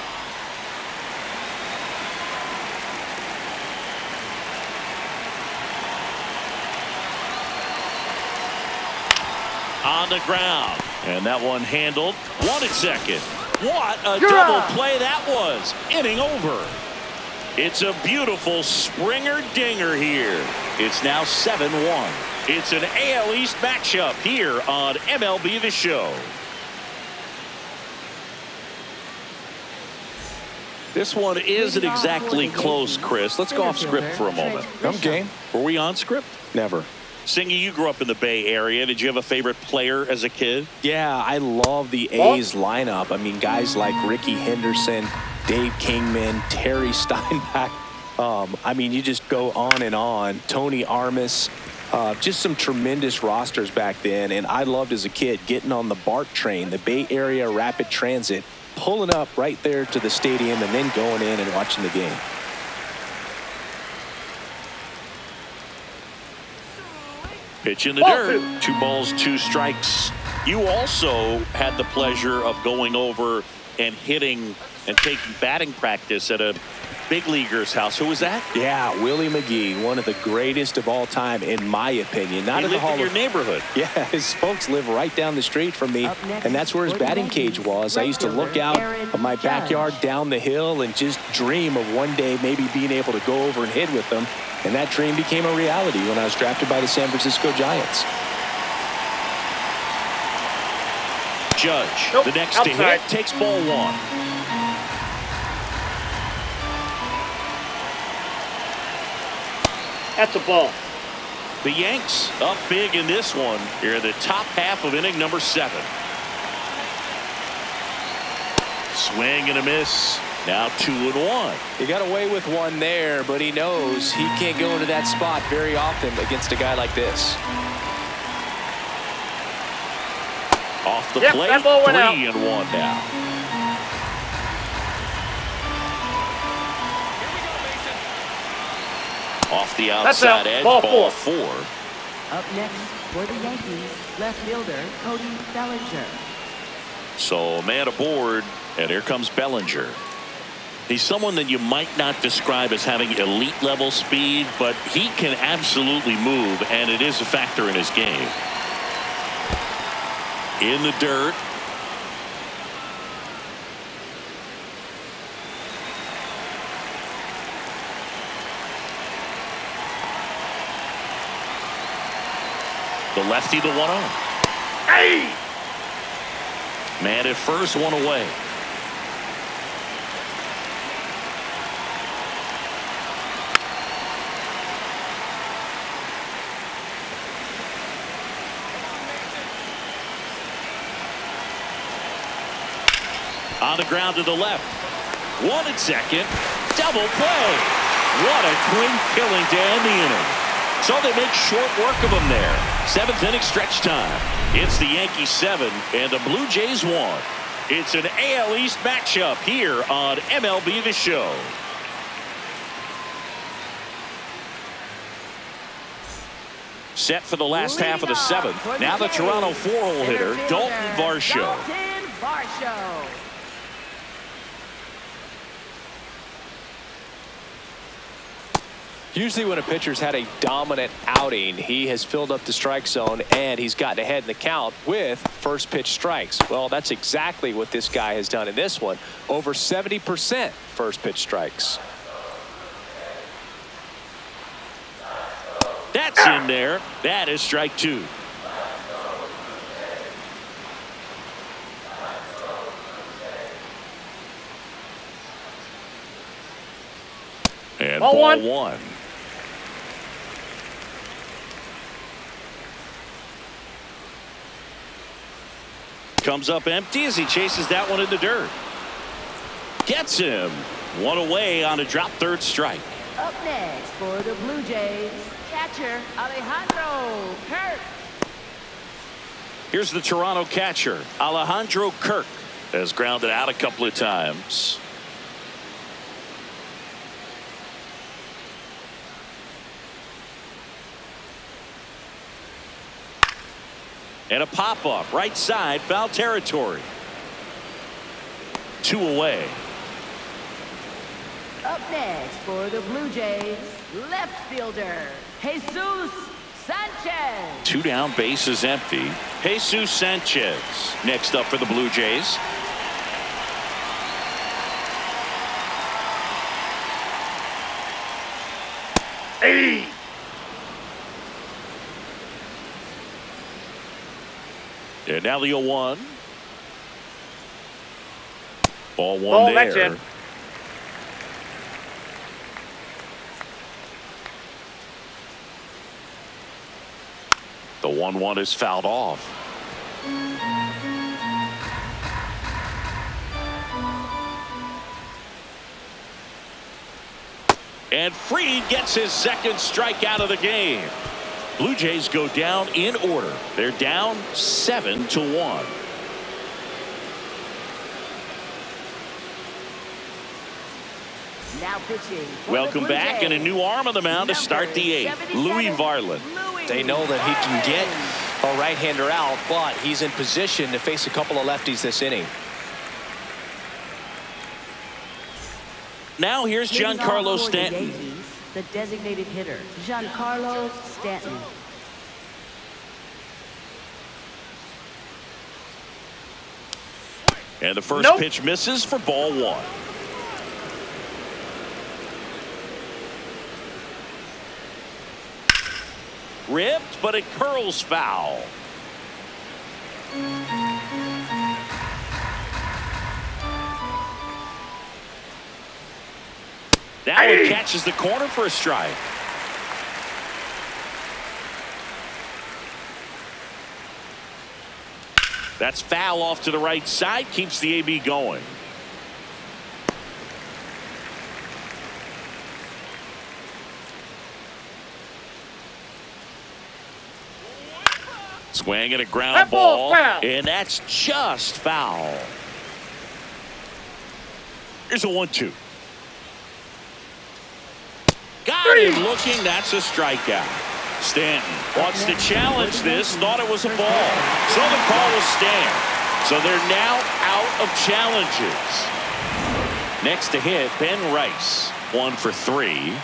On the ground. And that one handled. One at second. What a You're double out. play that was. Inning over. It's a beautiful Springer dinger here. It's now 7-1. It's an AL East matchup here on MLB The Show. This one isn't exactly close, Chris. Let's go off script for a moment. I'm game. Were we on script? Never. Singy, you grew up in the Bay Area. Did you have a favorite player as a kid? Yeah, I love the A's lineup. I mean, guys like Ricky Henderson, Dave Kingman, Terry Steinbach. I mean, you just go on and on. Tony Armas. Just some tremendous rosters back then. And I loved as a kid getting on the BART train, the Bay Area Rapid Transit, pulling up right there to the stadium and then going in and watching the game. Pitch in the dirt. 2 balls, 2 strikes. You also had the pleasure of going over and hitting and taking batting practice at a big leaguer's house. Who was that? Yeah, Willie McGee, one of the greatest of all time, in my opinion. Not in the Hall of your neighborhood. Yeah, his folks live right down the street from me, and that's where his batting cage was. I used to look out of my backyard down the hill and just dream of one day maybe being able to go over and hit with them. And that dream became a reality when I was drafted by the San Francisco Giants. Judge, Nope, the next outside. to hit, takes ball 1. That's a ball. The Yanks up big in this one. Here in the top half of inning number 7. Swing and a miss. Now 2-1. He got away with one there, but he knows he can't go into that spot very often against a guy like this. Off the Yep, plate, that ball went out. 3-1 now. Off the That's outside out. edge, Ball ball 4. Up next for the Yankees, left fielder Cody Bellinger. So man aboard, and here comes Bellinger. He's someone that you might not describe as having elite level speed, but he can absolutely move, and it is a factor in his game. In the dirt. The lefty, the 1-0. Hey! Man at first, one away. On the ground to the left. One at second. Double play. What a clean killing to end the inning. So they make short work of him there. 7th inning stretch time. It's the Yankees 7 and the Blue Jays 1. It's an AL East matchup here on MLB The Show. Set for the last half of the 7th. Now the Toronto 4-hole hitter, Dalton Varsho. Usually when a pitcher's had a dominant outing, he has filled up the strike zone and he's gotten ahead in the count with first pitch strikes. Well, that's exactly what this guy has done in this one. Over 70% first pitch strikes. That's in there. That is strike 2. And ball one. Comes up empty as he chases that one in the dirt. Gets him. One away on a drop third strike. Up next for the Blue Jays, catcher Alejandro Kirk. Here's the Toronto catcher, Alejandro Kirk, has grounded out a couple of times. And a pop-up, right side, foul territory. 2 away. Up next for the Blue Jays, left fielder Jesus Sanchez. 2 down, bases empty. Jesus Sanchez next up for the Blue Jays. Hey! And now the 0-1. Ball 1 Ball, that's there. in. The 1-1 is fouled off. And Fried gets his second strikeout of the game. Blue Jays go down in order. They're down 7-1. Now pitching. Welcome back, and a new arm on the mound to start the 8th. Louis Varland. They know that he can get a right-hander out, but he's in position to face a couple of lefties this inning. Now here's Giancarlo For the Stanton. Yankees, the designated hitter, Giancarlo Stanton. And the first Nope. pitch misses for ball 1. Ripped, but it curls foul. That one catches the corner for a strike. That's foul off to the right side, keeps the AB going. Swing and a ground That ball's ball, foul. and that's just foul. Here's a 1-2. Got him looking. That's a strikeout. Stanton wants to challenge this. Thought it was a ball. So the call will stand. So they're now out of challenges. Next to hit, Ben Rice. 1 for 3.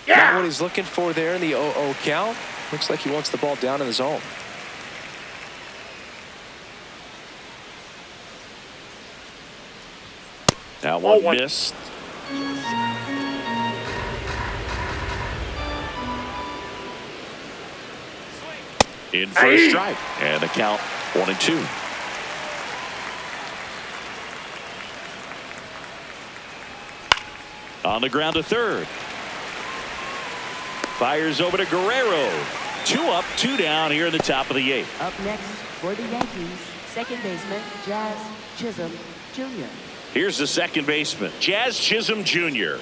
Not what he's looking for there in the 0-0 count. Looks like he wants the ball down in the zone. Now That Ball one one. missed. In for a Aye. strike. And the count 1-2. On the ground to third. Fires over to Guerrero. 2 up, 2 down here in the top of the 8th. Up next for the Yankees, second baseman Jazz Chisholm Jr. Here's the second baseman, Jazz Chisholm Jr.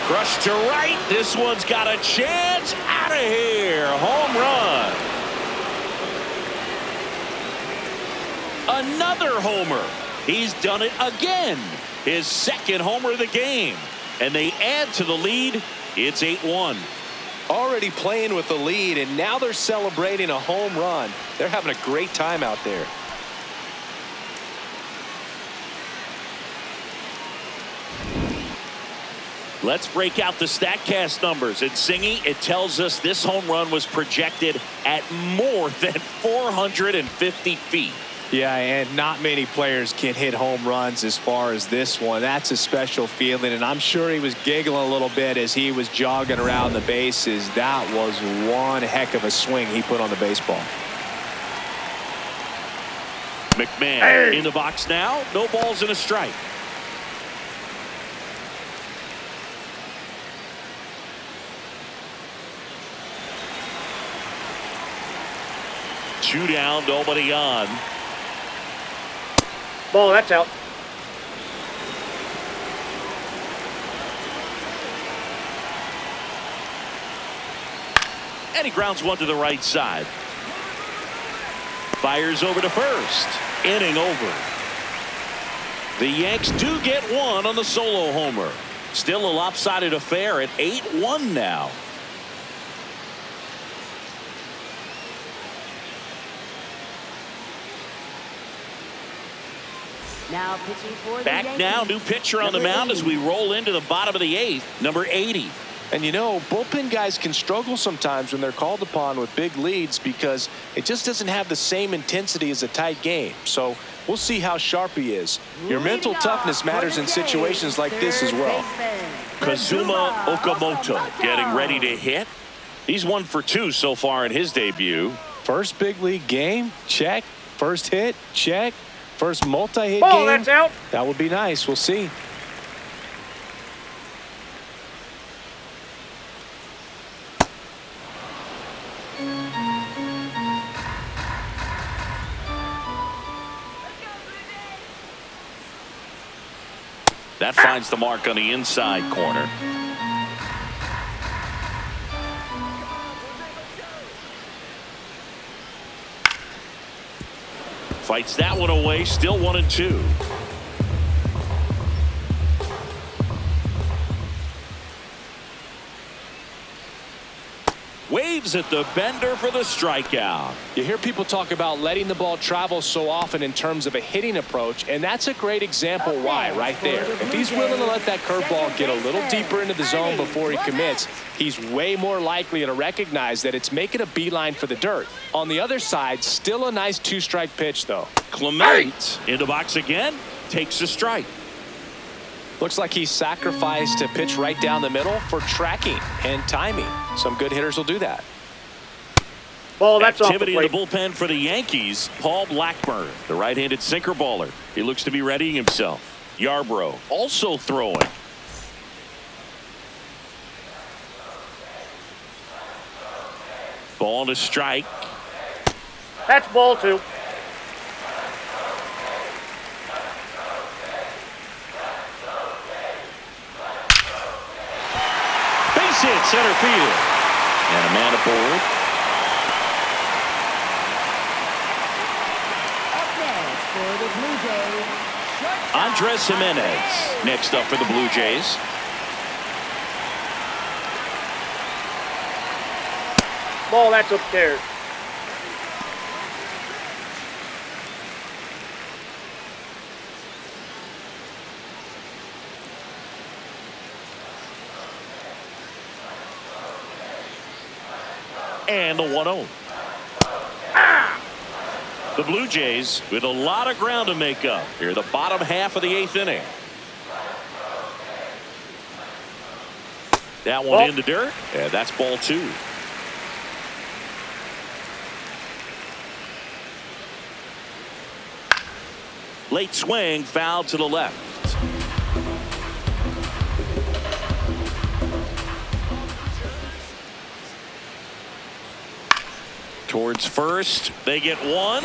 Crushed to right. This one's got a chance. Out of here. Home run. Another homer. He's done it again. His second homer of the game. And they add to the lead. It's 8-1. Already playing with the lead, and now they're celebrating a home run. They're having a great time out there. Let's break out the StatCast numbers. And Singy, it tells us this home run was projected at more than 450 feet. Yeah, and not many players can hit home runs as far as this one. That's a special feeling, and I'm sure he was giggling a little bit as he was jogging around the bases. That was one heck of a swing he put on the baseball. McMahon in the box now. No balls and a strike. Two down, nobody on. Ball, that's out. And he grounds one to the right side. Fires over to first. Inning over. The Yanks do get one on the solo homer. Still a lopsided affair at 8-1 now. Now pitching for the Back Yankees. now, new pitcher on the Number mound as 80. we roll into the bottom of the 8th, number 80. And you know, bullpen guys can struggle sometimes when they're called upon with big leads because it just doesn't have the same intensity as a tight game. So we'll see how sharp he is. Your mental Leading toughness off matters for in the situations like this as third well. baseman, Kazuma Okamoto getting ready to hit. He's 1 for 2 so far in his debut. First big league game, check. First hit, check. First multi-hit Ball, game. that's out. That would be nice. We'll see. That finds the mark on the inside corner. Fights that one away. Still 1-2. Waves at the bender for the strikeout. You hear people talk about letting the ball travel so often in terms of a hitting approach, and that's a great example why right there. If he's willing to let that curveball get a little deeper into the zone before he commits, he's way more likely to recognize that it's making a beeline for the dirt. On the other side, still a nice 2-strike pitch, though. Clement in the box again, takes a strike. Looks like he sacrificed to pitch right down the middle for tracking and timing. Some good hitters will do that. Ball, that's off the Activity in the plate. bullpen for the Yankees. Paul Blackburn, the right-handed sinker baller. He looks to be readying himself. Yarbrough also throwing. Ball to strike. That's ball 2. Base hit center field. And a man aboard. Up next for the Blue Jays, shortstop Andres Jimenez next up for the Blue Jays. Ball, that's upstairs. And the 1-0. The Blue Jays with a lot of ground to make up here, the bottom half of the 8th inning. That one in the dirt, and that's ball 2. Late swing, foul to the left. Towards first, they get one.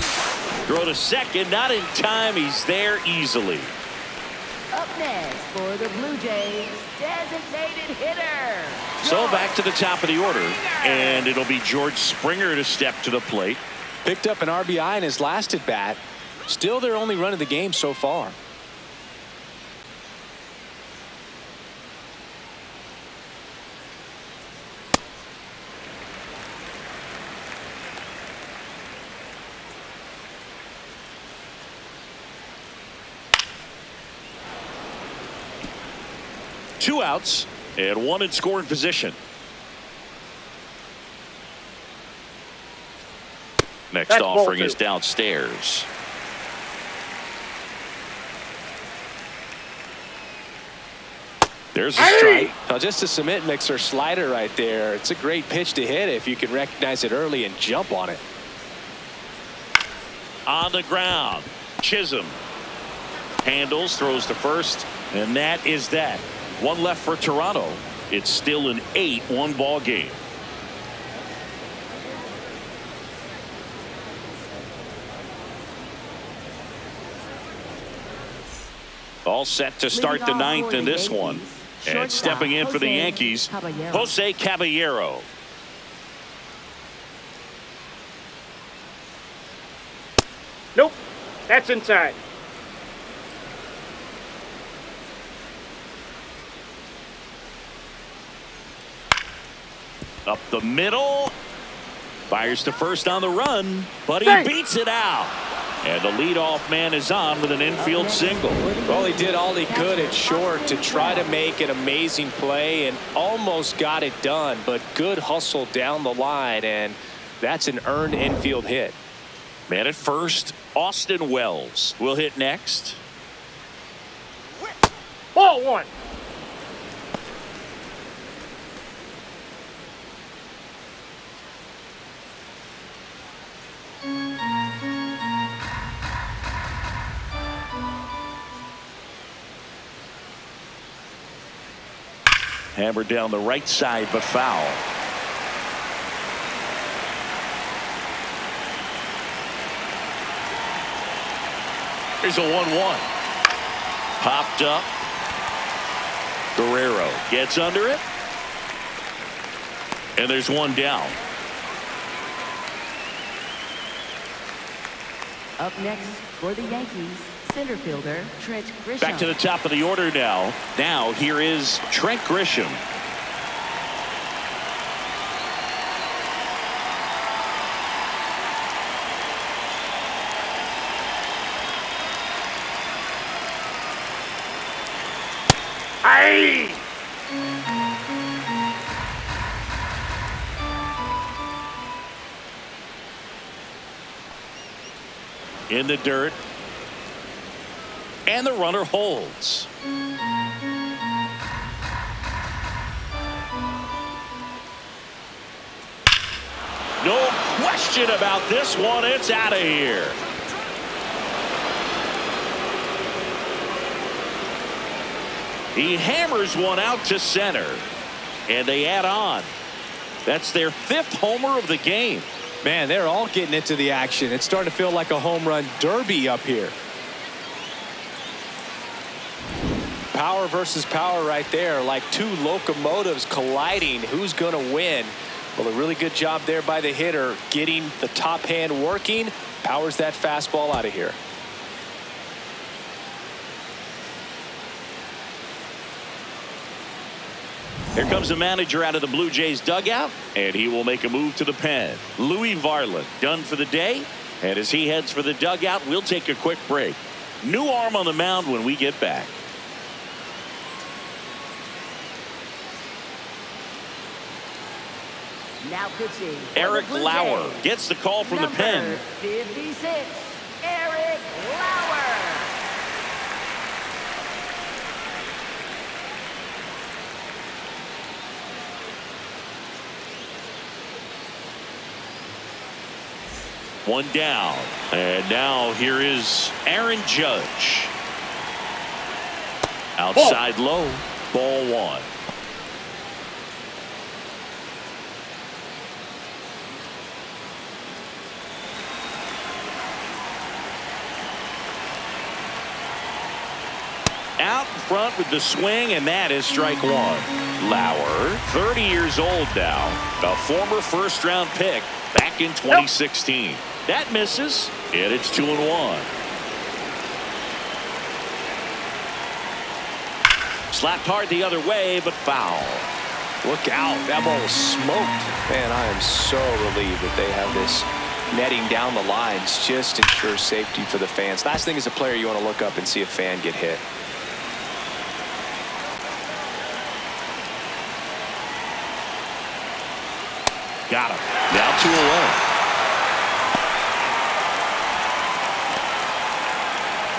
Throw to second, not in time. He's there easily. Up next for the Blue Jays, designated hitter. So back to the top of the order, and it'll be George Springer to step to the plate. Picked up an RBI in his last at bat. Still their only run of the game so far. Two outs and one in scoring position. Next That's offering ball 2. is downstairs. There's a strike. Now just a cement mixer slider right there. It's a great pitch to hit if you can recognize it early and jump on it. On the ground, Chisholm handles, throws to first, and that is that. One left for Toronto. It's still an 8-1 ball game. All set to start the 9th in this one. And stepping in for the Yankees, Jose Caballero. Nope. That's inside. Up the middle. Fires to first on the run, but he beats it out. And the leadoff man is on with an infield single. Well, he did all he could at short to try to make an amazing play and almost got it done, but good hustle down the line, and that's an earned infield hit. Man at first, Austin Wells will hit next. Ball 1. Hammered down the right side, but foul. Here's a 1-1. Popped up. Guerrero gets under it. And there's one down. Up next for the Yankees, center fielder Trent Grisham. Back to the top of the order now. Now here is Trent Grisham. Aye. In the dirt. And the runner holds. No question about this one. It's out of here. He hammers one out to center. And they add on. That's their 5th homer of the game. Man, they're all getting into the action. It's starting to feel like a home run derby up here. Power versus power right there, like two locomotives colliding. Who's going to win? Well, a really good job there by the hitter, getting the top hand working. Powers that fastball out of here. Here comes the manager out of the Blue Jays dugout, and he will make a move to the pen. Louis Varland done for the day, and as he heads for the dugout, we'll take a quick break. New arm on the mound when we get back. Now pitching. for Eric the Blue Lauer Jays, gets the call from the number pen. 56, Eric Lauer. One down. And now here is Aaron Judge. Outside low. Ball one. Out in front with the swing, and that is strike one. Lauer, 30 years old now, a former first-round pick back in 2016. That misses, and it's 2-1. Slapped hard the other way, but foul. Look out. That ball was smoked. Man, I am so relieved that they have this netting down the lines. Just ensure safety for the fans. Last thing as a player, you want to look up and see a fan get hit. Got him. Now 2-0.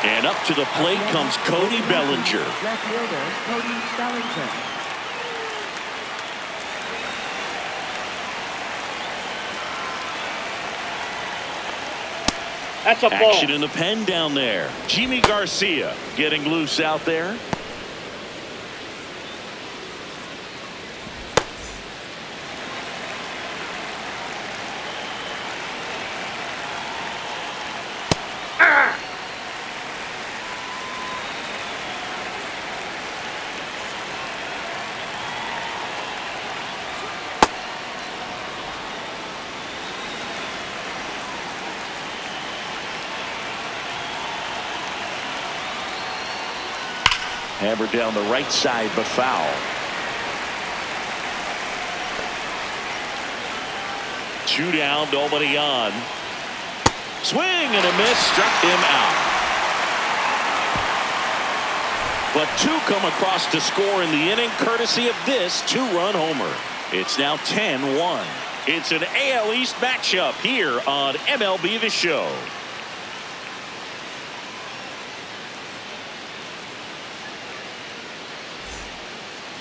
And up to the plate comes Cody Bellinger. Left fielder, Cody Bellinger. That's a ball. Action in the pen down there. Jimmy Garcia getting loose out there. Hammered down the right side, but foul. 2 down, nobody on. Swing and a miss, struck him out. But 2 come across to score in the inning, courtesy of this 2-run homer. It's now 10-1. It's an AL East matchup here on MLB The Show.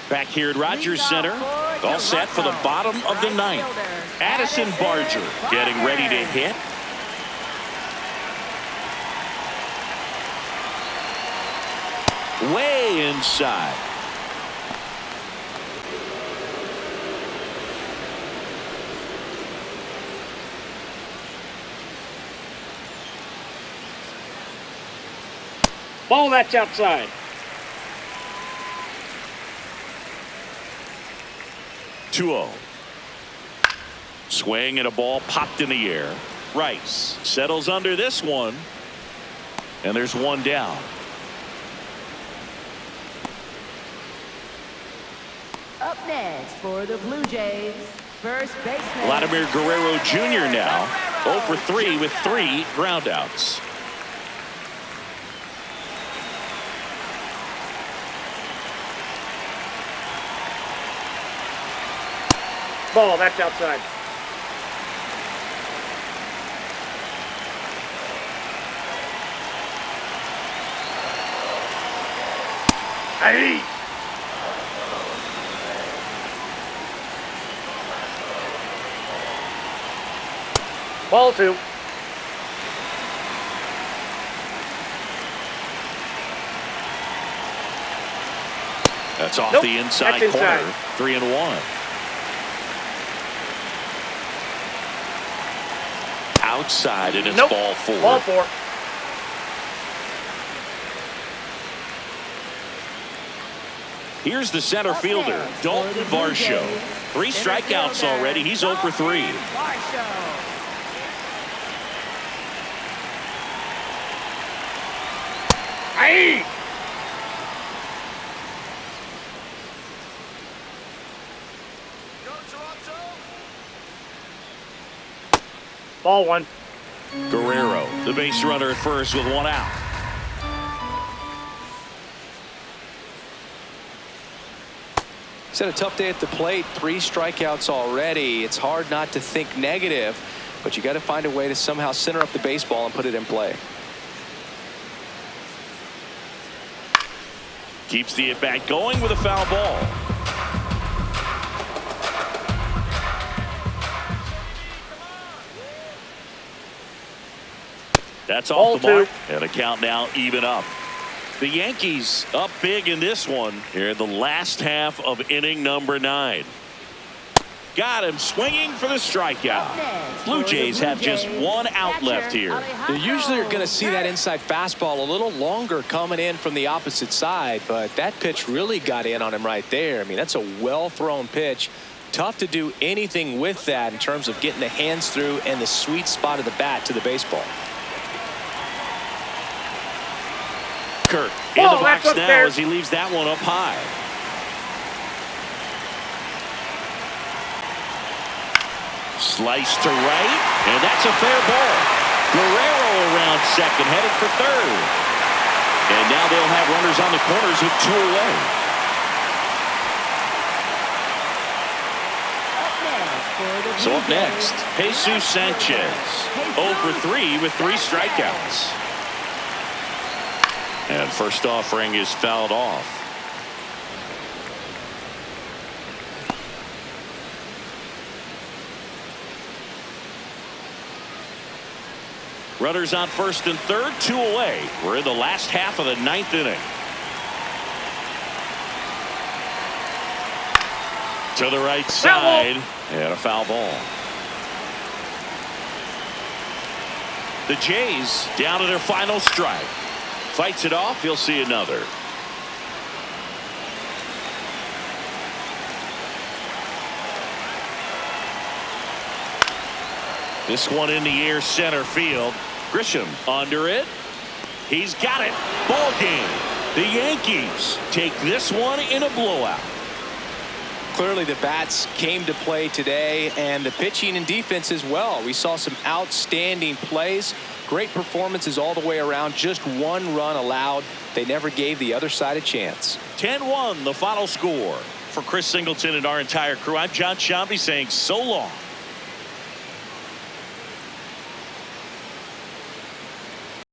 Back here at Rogers Center, all set for the bottom of the ninth. Addison Barger getting ready to hit. Way inside. Ball, that's outside. 2-0. Swing and a ball popped in the air. Rice settles under this one. And there's 1 down. Up next for the Blue Jays, first baseman. Vladimir Guerrero Jr. now 0 for 3 with 3 groundouts. Ball, that's outside. Hey! Ball 2. That's off Nope, the inside that's corner. inside. 3-1. Outside, and it's Nope. ball 4. Ball 4. Here's the center fielder, Dalton Varsho. 3 strikeouts already. He's 0 for 3. Hey! Go Toronto. Ball 1. Guerrero, the base runner at first with 1 out. He's had a tough day at the plate. 3 strikeouts already. It's hard not to think negative, but you got to find a way to somehow center up the baseball and put it in play. Keeps the at-bat going with a foul ball. That's off the mark, and a count now even up. The Yankees up big in this one here in the last half of inning number 9. Got him swinging for the strikeout. Blue Jays have just 1 out left here. You usually are going to see that inside fastball a little longer coming in from the opposite side, but that pitch really got in on him right there. I mean, that's a well-thrown pitch. Tough to do anything with that in terms of getting the hands through and the sweet spot of the bat to the baseball. Kirk in the box now as he leaves that one up high. Slice to right, and that's a fair ball. Guerrero around second, headed for third. And now they'll have runners on the corners with 2 away. So up next, Jesus Sanchez, 0 for 3 with 3 strikeouts. And first offering is fouled off. Runners on first and third, 2 away. We're in the last half of the 9th inning. To the right side, and a foul ball. The Jays down to their final strike. Fights it off, he'll see another. This one in the air, center field. Grisham under it. He's got it. Ball game. The Yankees take this one in a blowout. Clearly the bats came to play today, and the pitching and defense as well. We saw some outstanding plays. Great performances all the way around. Just 1 run allowed. They never gave the other side a chance. 10-1 the final score. For Chris Singleton and our entire crew, I'm John Shambi saying so long.